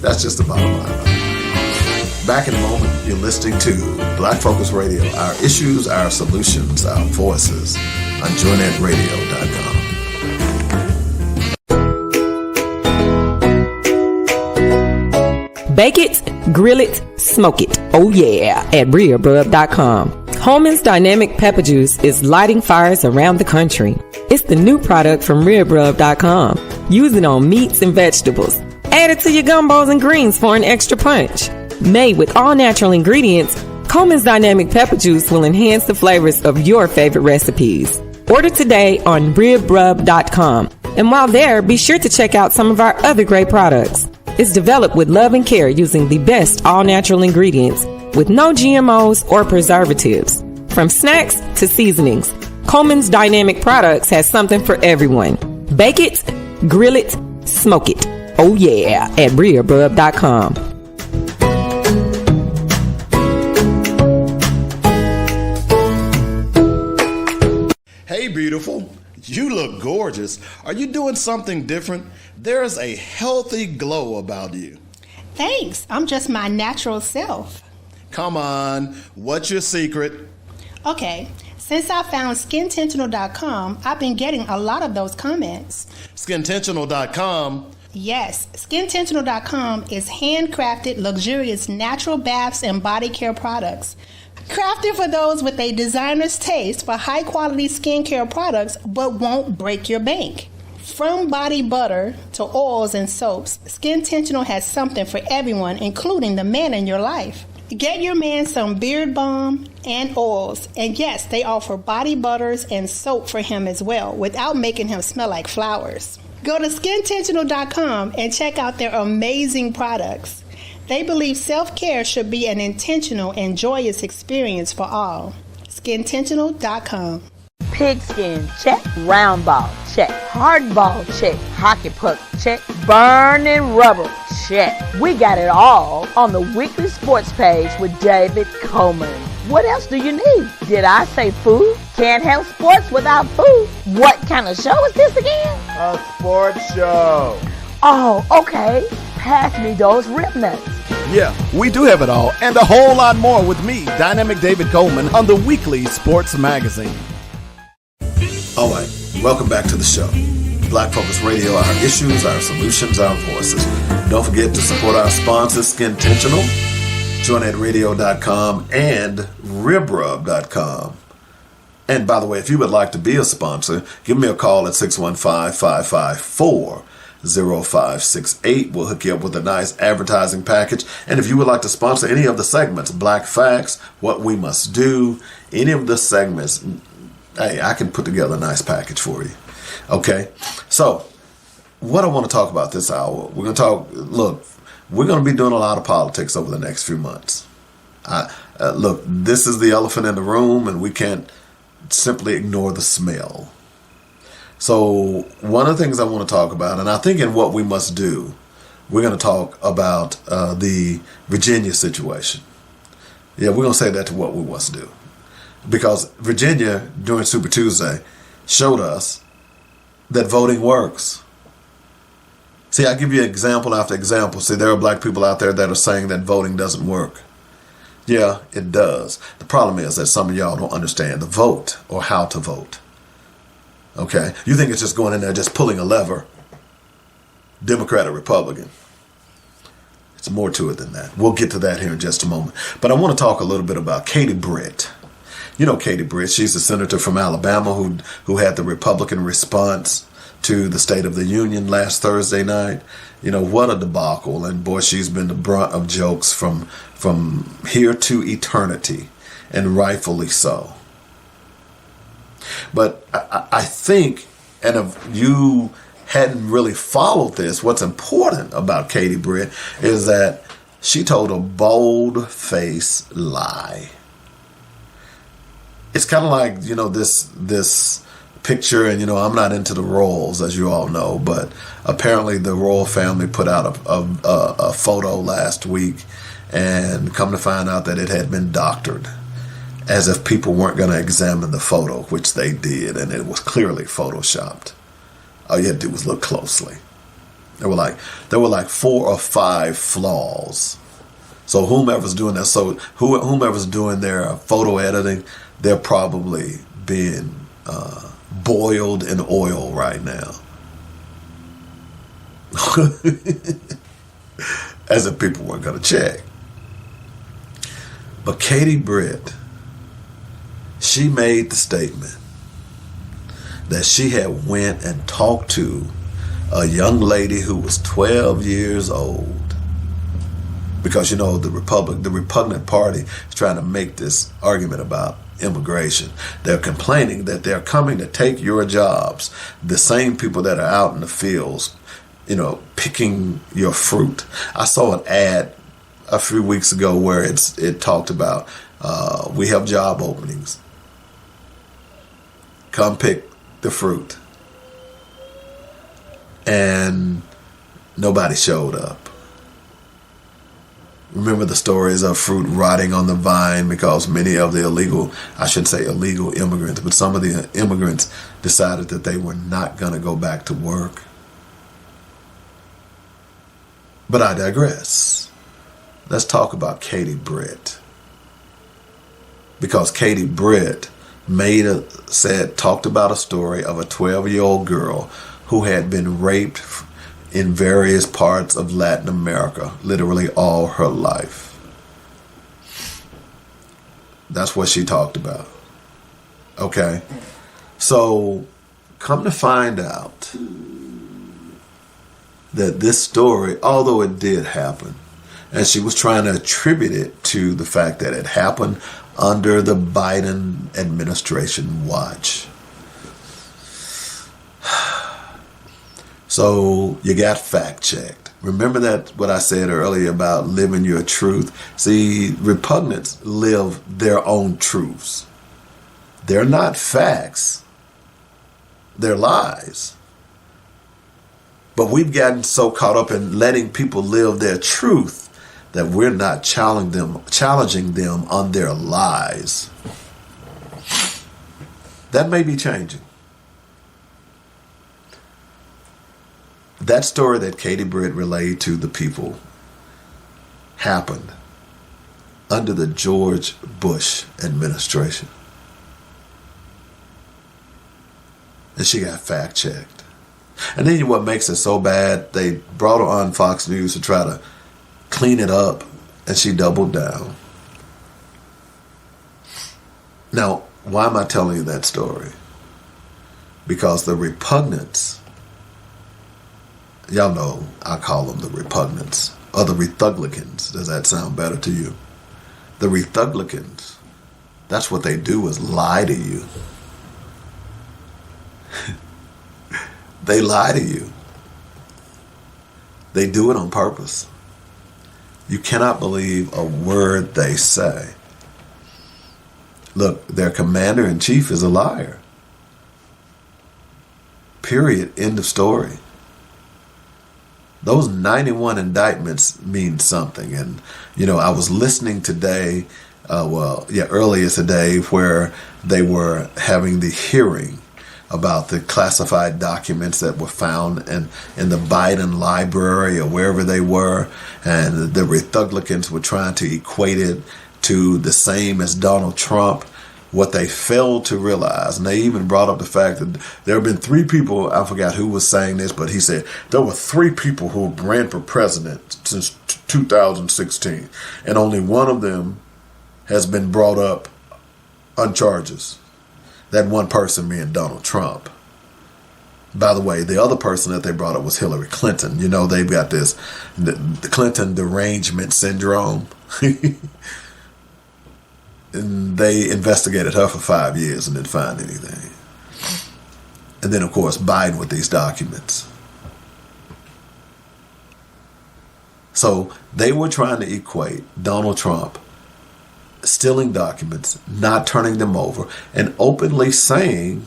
That's just the bottom line. Back in a moment, you're listening to Black Focus Radio, our issues, our solutions, our voices on JoinNetRadio.com. Bake it, grill it, smoke it. Oh yeah, at RealRub.com. Holman's Dynamic Pepper Juice is lighting fires around the country. It's the new product from RealRub.com. Use it on meats and vegetables. Add it to your gumbos and greens for an extra punch. Made with all natural ingredients, Coleman's Dynamic Pepper Juice will enhance the flavors of your favorite recipes. Order today on RibRub.com. And while there, be sure to check out some of our other great products. It's developed with love and care using the best all-natural ingredients with no GMOs or preservatives. From snacks to seasonings, Coleman's Dynamic Products has something for everyone. Bake it, grill it, smoke it. Oh yeah, at RealRub.com. Hey, beautiful. You look gorgeous. Are you doing something different? There's a healthy glow about you. Thanks. I'm just my natural self. Come on. What's your secret? Okay. Since I found SkinTentional.com, I've been getting a lot of those comments. SkinTentional.com? Yes. SkinTentional.com is handcrafted, luxurious natural baths and body care products. Crafted for those with a designer's taste for high-quality skincare products but won't break your bank. From body butter to oils and soaps, SkinTentional has something for everyone, including the man in your life. Get your man some beard balm and oils. And yes, they offer body butters and soap for him as well, without making him smell like flowers. Go to SkinTentional.com and check out their amazing products. They believe self-care should be an intentional and joyous experience for all. Skintentional.com. Pigskin, check. Round ball, check. Hard ball, check. Hockey puck, check. Burning rubber, check. We got it all on the weekly sports page with David Coleman. What else do you need? Did I say food? Can't have sports without food. What kind of show is this again? A sports show. Oh, okay. Pass me those rib nuts. Yeah, we do have it all and a whole lot more with me, Dynamic David Coleman, on the Weekly Sports Magazine. All right, welcome back to the show. Black Focus Radio, our issues, our solutions, our voices. Don't forget to support our sponsors, Skintentional, JoinedRadio.com, and RibRub.com. And by the way, if you would like to be a sponsor, give me a call at 615-554-0568. We'll hook you up with a nice advertising package. And if you would like to sponsor any of the segments, Black Facts, What We Must Do, any of the segments, hey, I can put together a nice package for you. Okay? So, what I want to talk about this hour, we're going to be doing a lot of politics over the next few months. Look, this is the elephant in the room, and we can't simply ignore the smell. So one of the things I want to talk about, and I think in What We Must Do, we're going to talk about the Virginia situation. Yeah, we're going to say that to What We Must Do. Because Virginia, during Super Tuesday, showed us that voting works. See, I give you example after example. See, there are black people out there that are saying that voting doesn't work. Yeah, it does. The problem is that some of y'all don't understand the vote or how to vote. Okay? You think it's just going in there, just pulling a lever, Democrat or Republican. It's more to it than that. We'll get to that here in just a moment. But I want to talk a little bit about Katie Britt. You know Katie Britt. She's the senator from Alabama who had the Republican response to the State of the Union last Thursday night. You know, what a debacle. And boy, she's been the brunt of jokes from here to eternity, and rightfully so. But I think, and if you hadn't really followed this, what's important about Katie Britt is that she told a bold-faced lie. It's kind of like, you know, this picture, and, you know, I'm not into the royals, as you all know, but apparently the royal family put out a photo last week, and come to find out that it had been doctored, as if people weren't going to examine the photo, which they did, and it was clearly photoshopped. All you had to do was look closely. There were like 4 or 5 flaws. So whomever's doing that, whomever's doing their photo editing, they're probably being boiled in oil right now. As if people weren't going to check. But Katie Britt, she made the statement that she had went and talked to a young lady who was 12 years old. Because, you know, the repugnant party is trying to make this argument about immigration. They're complaining that they're coming to take your jobs. The same people that are out in the fields, you know, picking your fruit. I saw an ad a few weeks ago where it talked about we have job openings. Come pick the fruit. And nobody showed up. Remember the stories of fruit rotting on the vine because many of the illegal immigrants, but some of the immigrants decided that they were not going to go back to work. But I digress. Let's talk about Katie Britt. Because Katie Britt talked about a story of a 12-year-old girl who had been raped in various parts of Latin America, literally all her life. That's what she talked about. Okay? So, come to find out that this story, although it did happen, and she was trying to attribute it to the fact that it happened under the Biden administration watch. So you got fact-checked. Remember that what I said earlier about living your truth? See, repugnants live their own truths. They're not facts. They're lies. But we've gotten so caught up in letting people live their truth that we're not challenging them on their lies. That may be changing. That story that Katie Britt relayed to the people happened under the George Bush administration. And she got fact-checked. And then what makes it so bad, they brought her on Fox News to try to clean it up, and she doubled down. Now, why am I telling you that story? Because the repugnants, y'all know I call them the repugnants, or the Rethuglicans. Does that sound better to you? The Rethuglicans, that's what they do, is lie to you. They lie to you. They do it on purpose. You cannot believe a word they say. Look, their commander-in-chief is a liar. Period. End of story. Those 91 indictments mean something. And, I was listening today, earlier today, where they were having the hearing about the classified documents that were found in the Biden library or wherever they were. And the Rethuglicans were trying to equate it to the same as Donald Trump. What they failed to realize, and they even brought up the fact that there have been 3 people, I forgot who was saying this, but he said there were 3 people who ran for president since 2016, and only one of them has been brought up on charges. That one person being Donald Trump. By the way, the other person that they brought up was Hillary Clinton. They've got the Clinton derangement syndrome. And they investigated her for 5 years and didn't find anything. And then, of course, Biden with these documents. So they were trying to equate Donald Trump stealing documents, not turning them over, and openly saying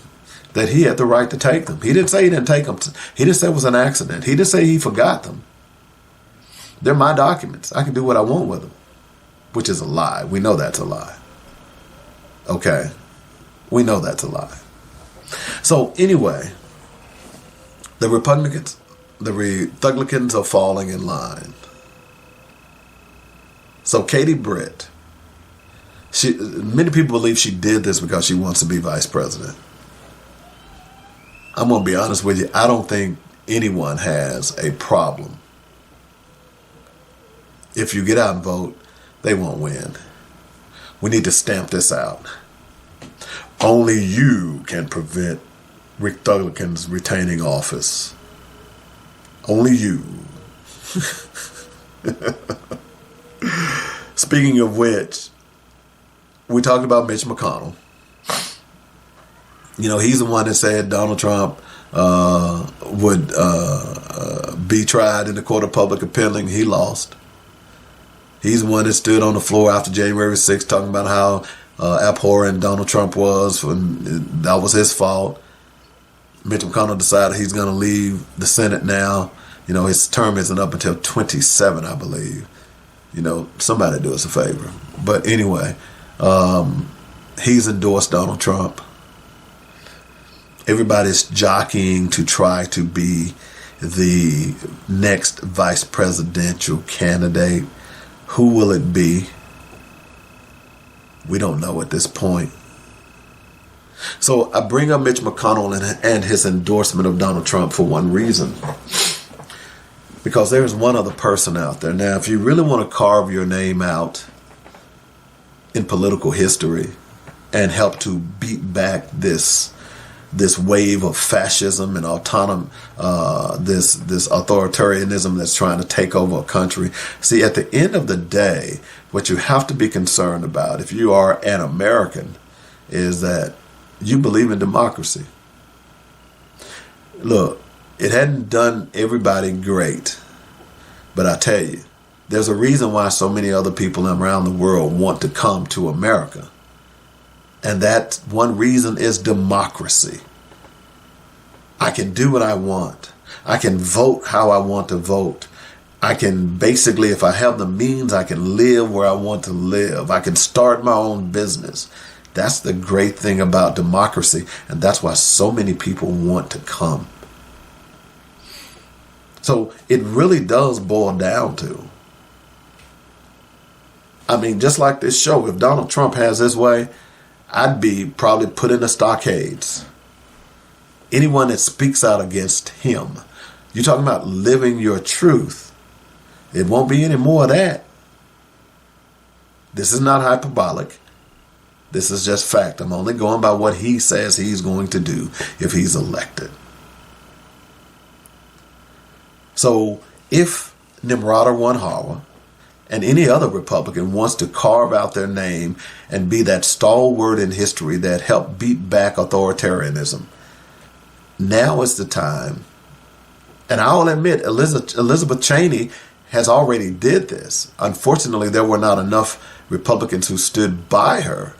that he had the right to take them. He didn't say he didn't take them. He didn't say it was an accident. He didn't say he forgot them. They're my documents. I can do what I want with them, which is a lie. We know that's a lie. Okay? We know that's a lie. So anyway, the Rethuglicans are falling in line. So Katie Britt, many people believe she did this because she wants to be vice president. I'm going to be honest with you. I don't think anyone has a problem. If you get out and vote, they won't win. We need to stamp this out. Only you can prevent Rethuglicans retaining office. Only you. Speaking of which, we talked about Mitch McConnell. He's the one that said Donald Trump would be tried in the court of public opinion. He lost. He's the one that stood on the floor after January 6th talking about how abhorrent Donald Trump was, and that was his fault. Mitch McConnell decided he's going to leave the Senate now. His term isn't up until 27, I believe. Somebody do us a favor. But anyway, he's endorsed Donald Trump. Everybody's jockeying to try to be the next vice presidential candidate. Who will it be? We don't know at this point. So I bring up Mitch McConnell and his endorsement of Donald Trump for one reason. Because there's one other person out there. Now, if you really want to carve your name out in political history and help to beat back this wave of fascism and this authoritarianism that's trying to take over a country. See, at the end of the day, what you have to be concerned about, if you are an American, is that you believe in democracy. Look, it hadn't done everybody great But I tell you, there's a reason why so many other people around the world want to come to America. And that one reason is democracy. I can do what I want. I can vote how I want to vote. I can basically, if I have the means, I can live where I want to live. I can start my own business. That's the great thing about democracy. And that's why so many people want to come. So it really does boil down to, I mean, just like this show, if Donald Trump has his way, I'd be probably put in the stockades. Anyone that speaks out against him, you're talking about living your truth. It won't be any more of that. This is not hyperbolic. This is just fact. I'm only going by what he says he's going to do if he's elected. So if Nimrata Ranhawa and any other Republican wants to carve out their name and be that stalwart in history that helped beat back authoritarianism, now is the time. And I'll admit, Elizabeth Cheney has already did this. Unfortunately, there were not enough Republicans who stood by her.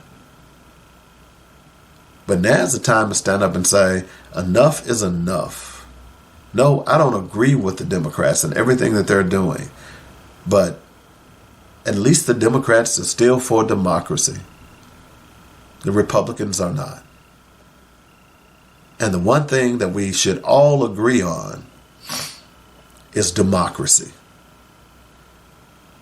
But now's the time to stand up and say, enough is enough. No, I don't agree with the Democrats and everything that they're doing. But at least the Democrats are still for democracy. The Republicans are not. And the one thing that we should all agree on is democracy.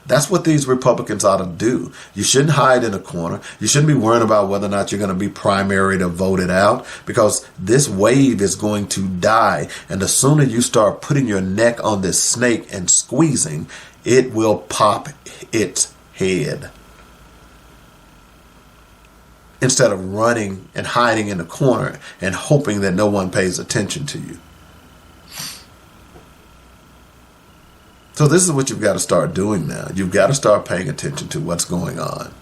That's what these Republicans ought to do. You shouldn't hide in a corner. You shouldn't be worrying about whether or not you're going to be primaried or voted out, because this wave is going to die. And the sooner you start putting your neck on this snake and squeezing, it will pop its head. Instead of running and hiding in the corner and hoping that no one pays attention to you. So this is what you've got to start doing now. You've got to start paying attention to what's going on.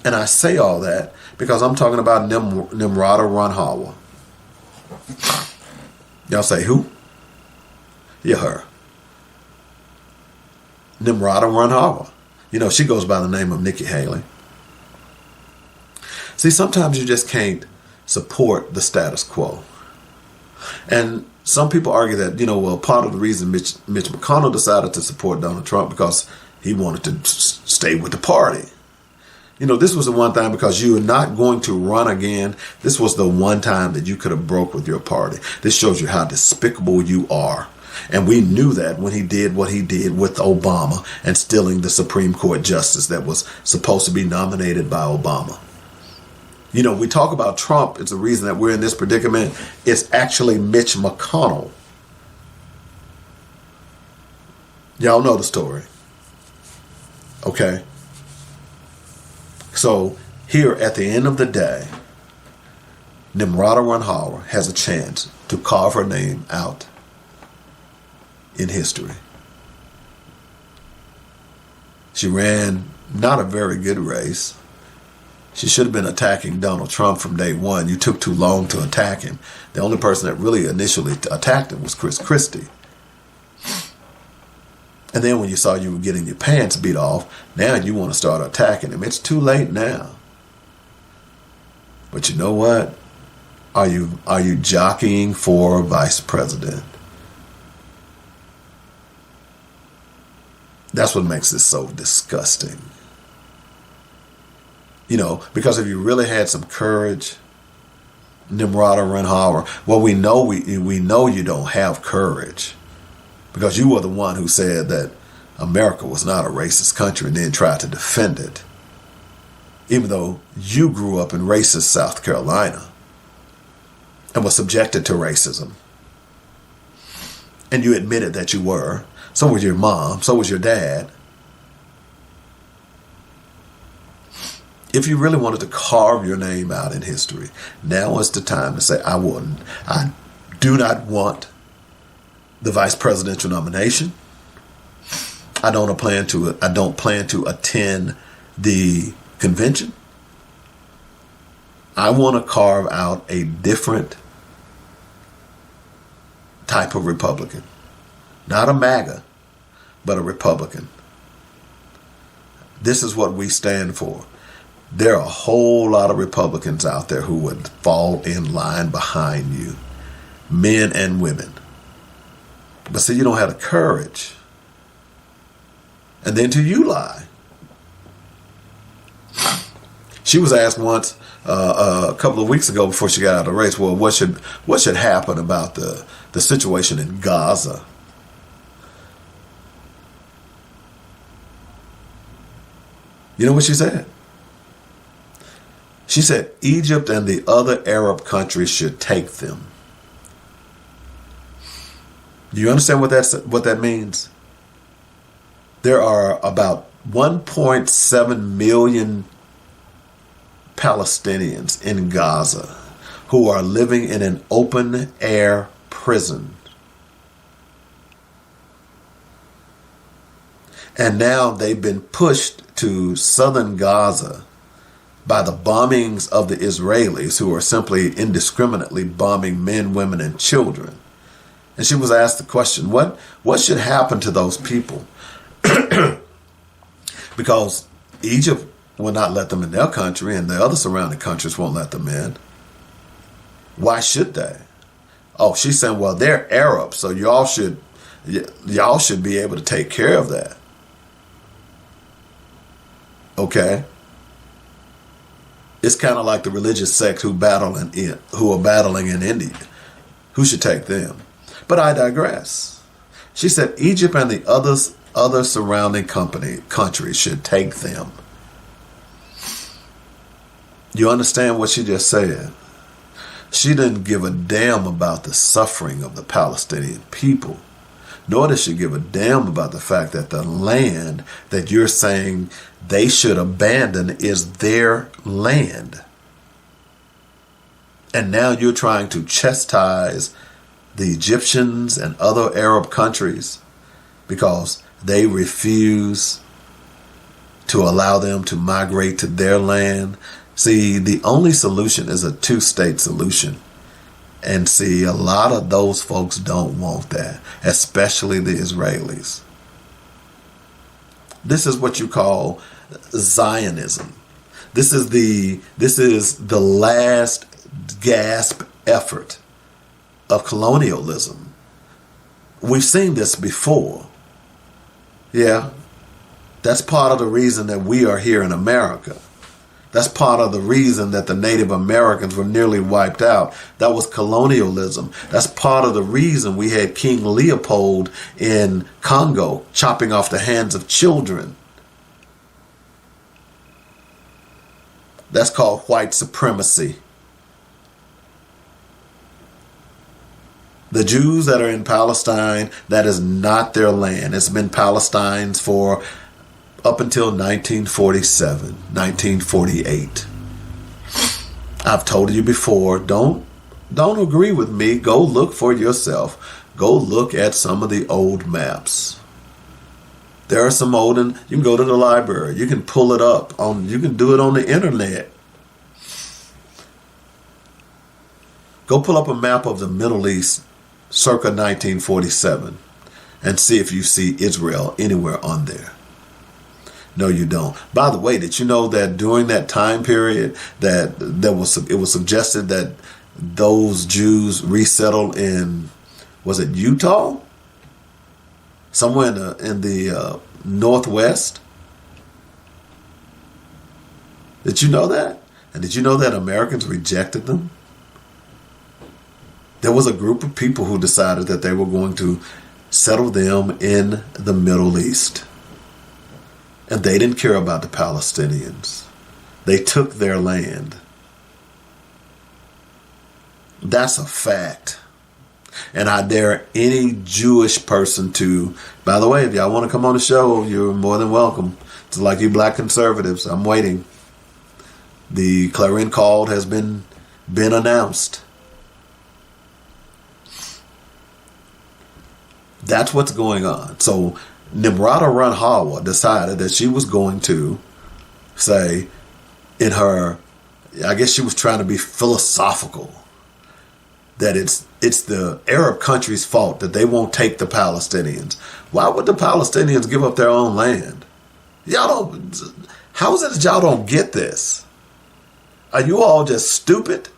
And I say all that because I'm talking about Nimrata Ranhawa. Y'all say who? Yeah, her. Nimrata Ranhawa. You know, she goes by the name of Nikki Haley. See, sometimes you just can't support the status quo. And some people argue that, you know, well, part of the reason Mitch McConnell decided to support Donald Trump because he wanted to stay with the party. You know, this was the one time, because you are not going to run again. This was the one time that you could have broke with your party. This shows you how despicable you are. And we knew that when he did what he did with Obama and stealing the Supreme Court justice that was supposed to be nominated by Obama. You know, we talk about Trump. It's the reason that we're in this predicament. It's actually Mitch McConnell. Y'all know the story. Okay. So here at the end of the day, Nimrata Ranhawa has a chance to carve her name out in history. She ran not a very good race. She should have been attacking Donald Trump from day one. You took too long to attack him. The only person that really initially attacked him was Chris Christie. And then when you saw you were getting your pants beat off, now you want to start attacking him. It's too late now. But you know what? Are you jockeying for vice president? That's what makes this so disgusting. You know, because if you really had some courage, Nimrata Ranhawa, well, we know you don't have courage, because you were the one who said that America was not a racist country and then tried to defend it, even though you grew up in racist South Carolina and were subjected to racism. And you admitted that you were. So was your mom. So was your dad. If you really wanted to carve your name out in history, now is the time to say, I do not want the vice presidential nomination. I don't plan to attend the convention. I want to carve out a different type of Republican. Not a MAGA, but a Republican. This is what we stand for. There are a whole lot of Republicans out there who would fall in line behind you, men and women. But see, you don't have the courage. And then you lie. She was asked once, a couple of weeks ago before she got out of the race, well, what should happen about the situation in Gaza? You know what she said? She said Egypt and the other Arab countries should take them. Do you understand what that means? There are about 1.7 million Palestinians in Gaza who are living in an open air prison. And now they've been pushed to southern Gaza by the bombings of the Israelis, who are simply indiscriminately bombing men, women, and children. And she was asked the question, what should happen to those people? Because Egypt will not let them in their country, and the other surrounding countries won't let them in. Why should they? Oh, she's saying, well, they're Arab, so y'all should be able to take care of that. Okay. It's kind of like the religious sects who are battling in India. Who should take them? But I digress. She said Egypt and the other surrounding countries should take them. You understand what she just said? She didn't give a damn about the suffering of the Palestinian people, nor does she give a damn about the fact that the land that you're saying they should abandon is their land. And now you're trying to chastise the Egyptians and other Arab countries because they refuse to allow them to migrate to their land. See, the only solution is a two-state solution. And see, a lot of those folks don't want that, especially the Israelis. This is what you call Zionism. This is the last gasp effort of colonialism. We've seen this before. Yeah, that's part of the reason that we are here in America. That's part of the reason that the Native Americans were nearly wiped out. That was colonialism. That's part of the reason we had King Leopold in Congo chopping off the hands of children. That's called white supremacy. The Jews that are in Palestine, that is not their land. It's been Palestine's for up until 1947, 1948. I've told you before, don't agree with me. Go look for yourself. Go look at some of the old maps. There are some old, and you can go to the library. You can pull it up you can do it on the internet. Go pull up a map of the Middle East circa 1947 and see if you see Israel anywhere on there. No, you don't. By the way, did you know that during that time period that it was suggested that those Jews resettled in, was it Utah? Somewhere in the Northwest? Did you know that? And did you know that Americans rejected them? There was a group of people who decided that they were going to settle them in the Middle East. And they didn't care about the Palestinians. They took their land. That's a fact. And I dare any Jewish person to, by the way, if y'all want to come on the show, you're more than welcome. It's like you black conservatives. I'm waiting. The clarion call has been announced. That's what's going on. So Nimrata Ranhawa decided that she was going to say in her, I guess she was trying to be philosophical. that it's the Arab country's fault that they won't take the Palestinians. Why would the Palestinians give up their own land? How is it that y'all don't get this? Are you all just stupid?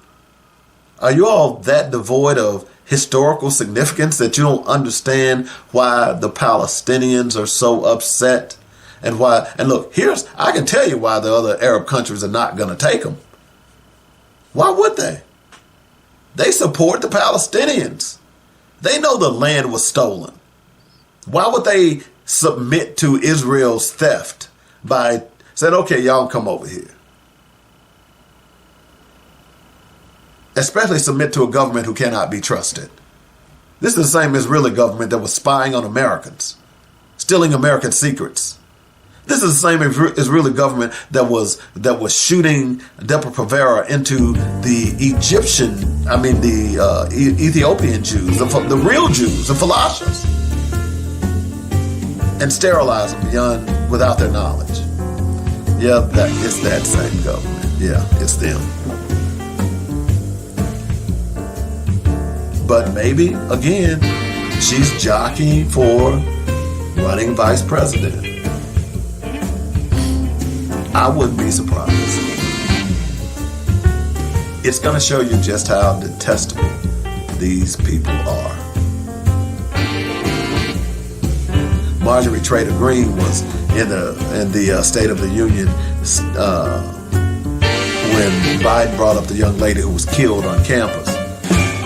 Are you all that devoid of historical significance that you don't understand why the Palestinians are so upset? And why? And look, I can tell you why the other Arab countries are not going to take them. Why would they? They support the Palestinians. They know the land was stolen. Why would they submit to Israel's theft by saying, okay, y'all come over here? Especially submit to a government who cannot be trusted. This is the same Israeli government that was spying on Americans, stealing American secrets. This is the same Israeli government that was shooting Deborah Provera into the Ethiopian Jews, the real Jews, the Falashas, and sterilize them without their knowledge. Yeah, it's that same government. Yeah, it's them. But maybe, again, she's jockeying for running vice president. I wouldn't be surprised. It's going to show you just how detestable these people are. Marjorie Taylor Greene was in the State of the Union when Biden brought up the young lady who was killed on campus.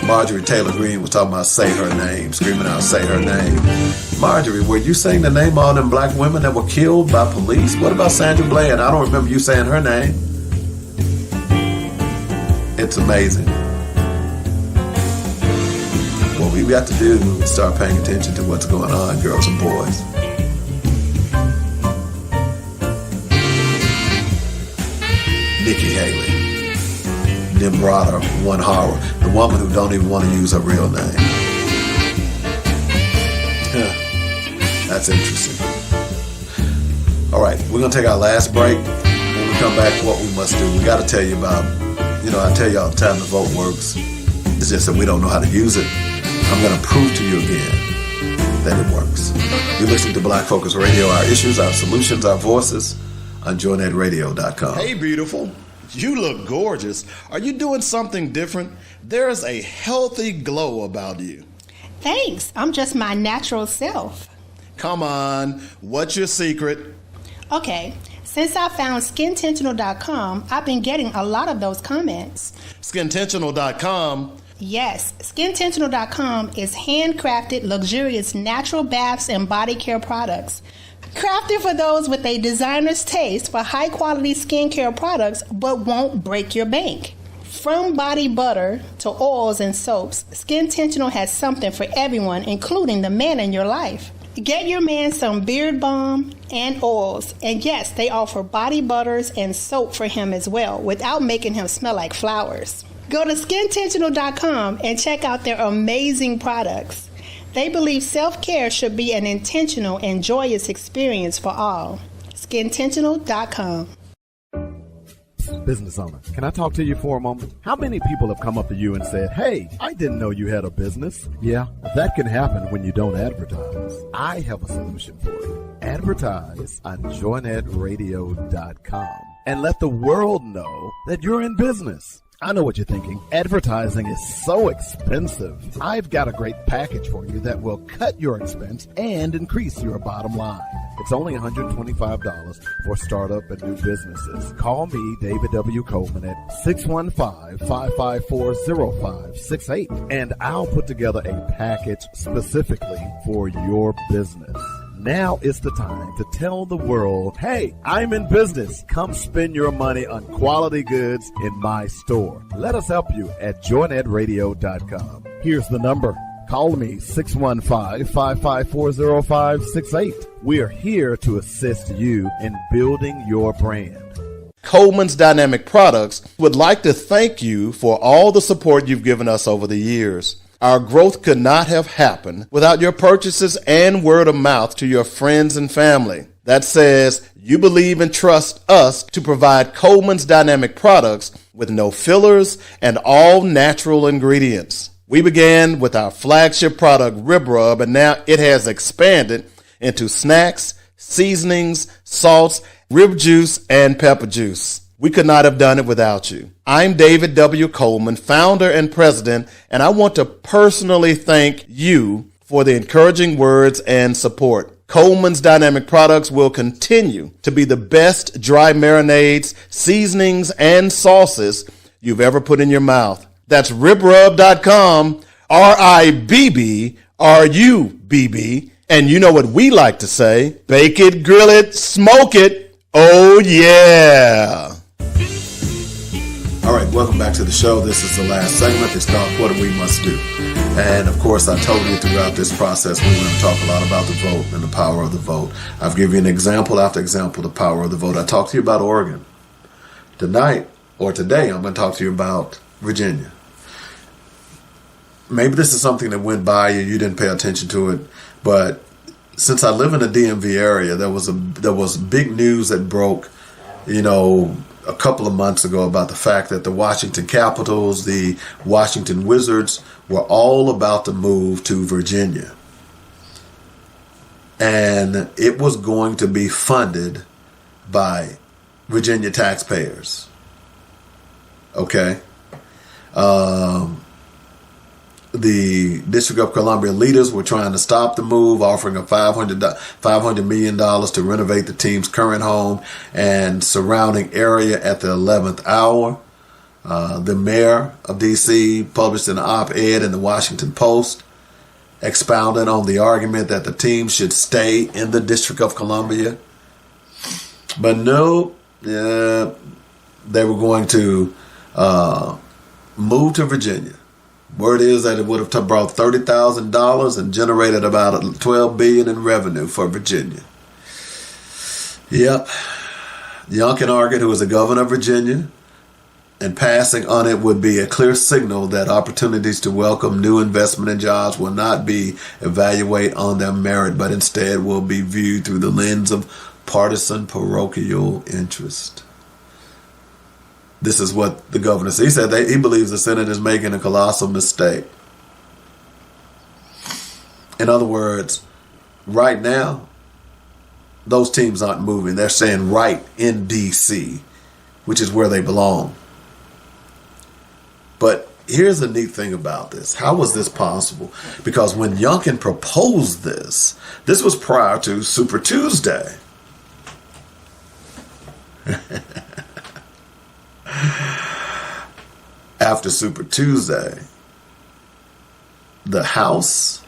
Marjorie Taylor Greene was talking about say her name, screaming out say her name. Marjorie, were you saying the name of all them black women that were killed by police? What about Sandra Bland? I don't remember you saying her name. It's amazing. What we've got to do is start paying attention to what's going on, girls and boys. Nikki Haley. Nimrata One Horror, the woman who don't even want to use her real name. That's interesting. All right, we're going to take our last break. When we come back, what we must do, we got to tell you about, I tell you all the time the vote works. It's just that we don't know how to use it. I'm going to prove to you again that it works. You're listening to Black Focus Radio, our issues, our solutions, our voices on JoyNetRadio.com. Hey, beautiful. You look gorgeous. Are you doing something different? There's a healthy glow about you. Thanks. I'm just my natural self. Come on. What's your secret? Okay. Since I found SkinTentional.com, I've been getting a lot of those comments. SkinTentional.com? Yes. SkinTentional.com is handcrafted, luxurious natural baths and body care products. Crafted for those with a designer's taste for high-quality skincare products but won't break your bank. From body butter to oils and soaps, SkinTentional has something for everyone, including the man in your life. Get your man some beard balm and oils. And yes, they offer body butters and soap for him as well, without making him smell like flowers. Go to SkinTentional.com and check out their amazing products. They believe self-care should be an intentional and joyous experience for all. SkinTentional.com. Business owner, can I talk to you for a moment? How many people have come up to you and said, hey, I didn't know you had a business? Yeah, that can happen when you don't advertise. I have a solution for you. Advertise on JoyNetRadio.com and let the world know that you're in business. I know what you're thinking. Advertising is so expensive. I've got a great package for you that will cut your expense and increase your bottom line. It's only $125 for startup and new businesses. Call me, David W. Coleman, at 615-554-0568, and I'll put together a package specifically for your business. Now is the time to tell the world, hey, I'm in business. Come spend your money on quality goods in my store. Let us help you at JoyNetRadio.com. Here's the number. Call me, 615-554-0568. We are here to assist you in building your brand. Coleman's Dynamic Products would like to thank you for all the support you've given us over the years. Our growth could not have happened without your purchases and word of mouth to your friends and family. That says you believe and trust us to provide Coleman's Dynamic Products with no fillers and all natural ingredients. We began with our flagship product, Rib Rub, and now it has expanded into snacks, seasonings, salts, rib juice, and pepper juice. We could not have done it without you. I'm David W. Coleman, founder and president, and I want to personally thank you for the encouraging words and support. Coleman's Dynamic Products will continue to be the best dry marinades, seasonings, and sauces you've ever put in your mouth. That's ribrub.com, RIBBRUBB. And you know what we like to say, bake it, grill it, smoke it. Oh, yeah. All right, welcome back to the show. This is the last segment. It's called What We Must Do. And, of course, I told you throughout this process we're going to talk a lot about the vote and the power of the vote. I've given you an example after example of the power of the vote. I talked to you about Oregon. Today, I'm going to talk to you about Virginia. Maybe this is something that went by you didn't pay attention to it, but since I live in the DMV area, there was big news that broke, a couple of months ago about the fact that the Washington Capitals, the Washington Wizards, were all about to move to Virginia. And it was going to be funded by Virginia taxpayers. Okay? The District of Columbia leaders were trying to stop the move, offering a $500 million to renovate the team's current home and surrounding area at the 11th hour. The mayor of D.C. published an op-ed in the Washington Post expounding on the argument that the team should stay in the District of Columbia. But no, they were going to move to Virginia. Word is that it would have brought $30,000 and generated about $12 billion in revenue for Virginia. Yep. Youngkin argued, who was the governor of Virginia, and passing on it would be a clear signal that opportunities to welcome new investment and jobs will not be evaluated on their merit, but instead will be viewed through the lens of partisan parochial interest. This is what the governor said. He said he believes the Senate is making a colossal mistake. In other words, right now, those teams aren't moving. They're staying right in D.C., which is where they belong. But here's the neat thing about this. How was this possible? Because when Youngkin proposed this was prior to Super Tuesday. After Super Tuesday, the House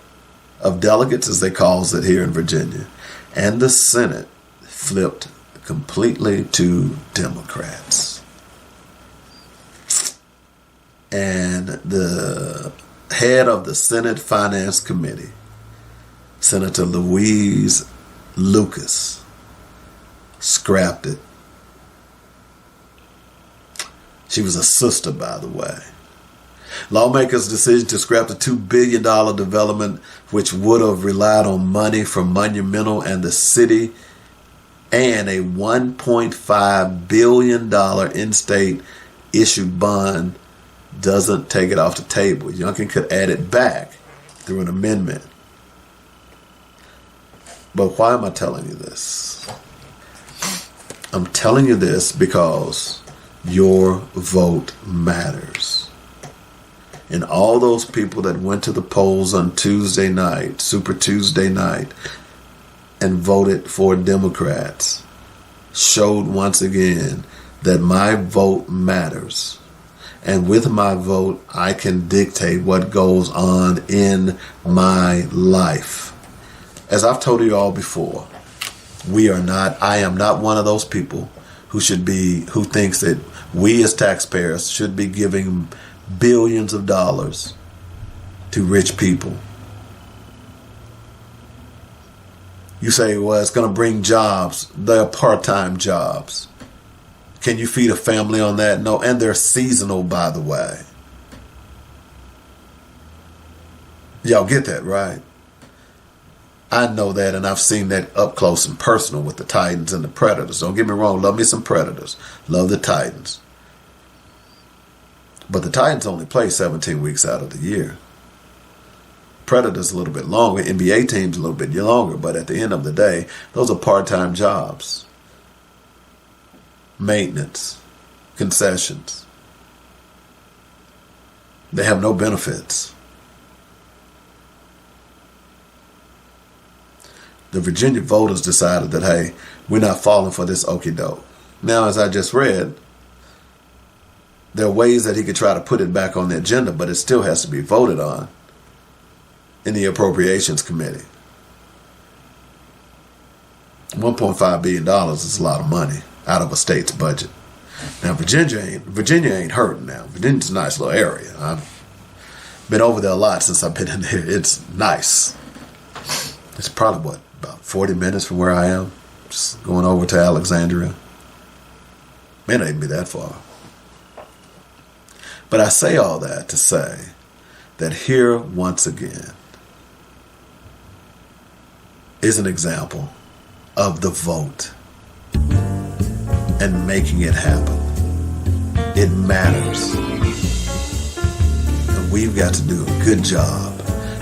of Delegates, as they call it here in Virginia, and the Senate flipped completely to Democrats. And the head of the Senate Finance Committee, Senator Louise Lucas, scrapped it. She was a sister, by the way. Lawmakers' decision to scrap the $2 billion development, which would have relied on money from Monumental and the city, and a $1.5 billion in-state issued bond, doesn't take it off the table. Youngkin could add it back through an amendment. But why am I telling you this? I'm telling you this because your vote matters. And all those people that went to the polls on Tuesday night, Super Tuesday night, and voted for Democrats showed once again that my vote matters. And with my vote, I can dictate what goes on in my life. As I've told you all before, I am not one of those people who thinks that we as taxpayers should be giving billions of dollars to rich people. You say, well, it's going to bring jobs. They're part-time jobs. Can you feed a family on that? No, and they're seasonal, by the way. Y'all get that, right? I know that, and I've seen that up close and personal with the Titans and the Predators. Don't get me wrong, love me some Predators. Love the Titans. But the Titans only play 17 weeks out of the year. Predators a little bit longer, NBA teams a little bit longer, but at the end of the day, those are part-time jobs. Maintenance, concessions. They have no benefits. The Virginia voters decided that, hey, we're not falling for this okie doke. Now, as I just read, there are ways that he could try to put it back on the agenda, but it still has to be voted on in the Appropriations Committee. $1.5 billion is a lot of money out of a state's budget. Now, Virginia ain't hurting now. Virginia's a nice little area. I've been over there a lot since I've been in there. It's nice. It's probably, about 40 minutes from where I am? Just going over to Alexandria. May not even be that far. But I say all that to say that here, once again, is an example of the vote and making it happen. It matters. And we've got to do a good job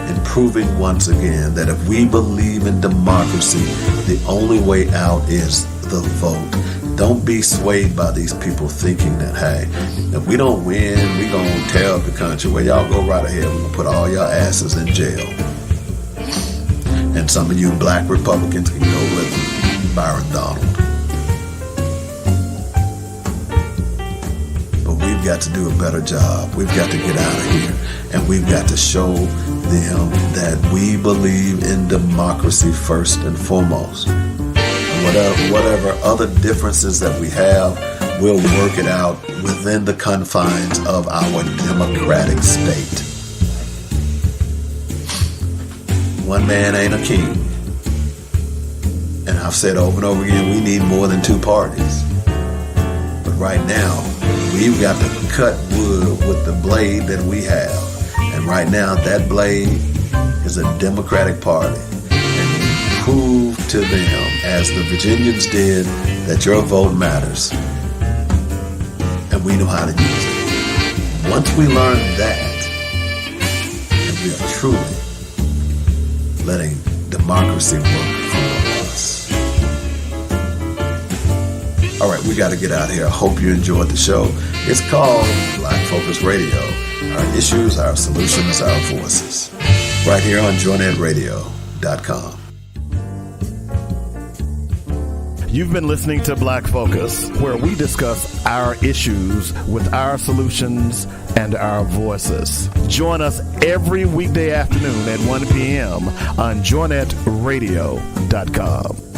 in proving once again that if we believe in democracy, the only way out is the vote. Don't be swayed by these people thinking that, hey, if we don't win, we're going to tear up the country. Well, y'all go right ahead. We're going to put all your asses in jail. And some of you black Republicans can go with Byron Donald. But we've got to do a better job. We've got to get out of here. And we've got to show them that we believe in democracy first and foremost. Whatever other differences that we have, we'll work it out within the confines of our democratic state. One man ain't a king. And I've said over and over again, we need more than two parties. But right now, we've got to cut wood with the blade that we have. And right now, that blade is a Democratic Party. Prove to them, as the Virginians did, that your vote matters. And we know how to use it. Once we learn that, and we are truly letting democracy work for us. All right, we got to get out of here. I hope you enjoyed the show. It's called Black Focus Radio. Our issues, our solutions, our voices. Right here on JoinedRadio.com. You've been listening to Black Focus, where we discuss our issues with our solutions and our voices. Join us every weekday afternoon at 1 p.m. on JoinedRadio.com.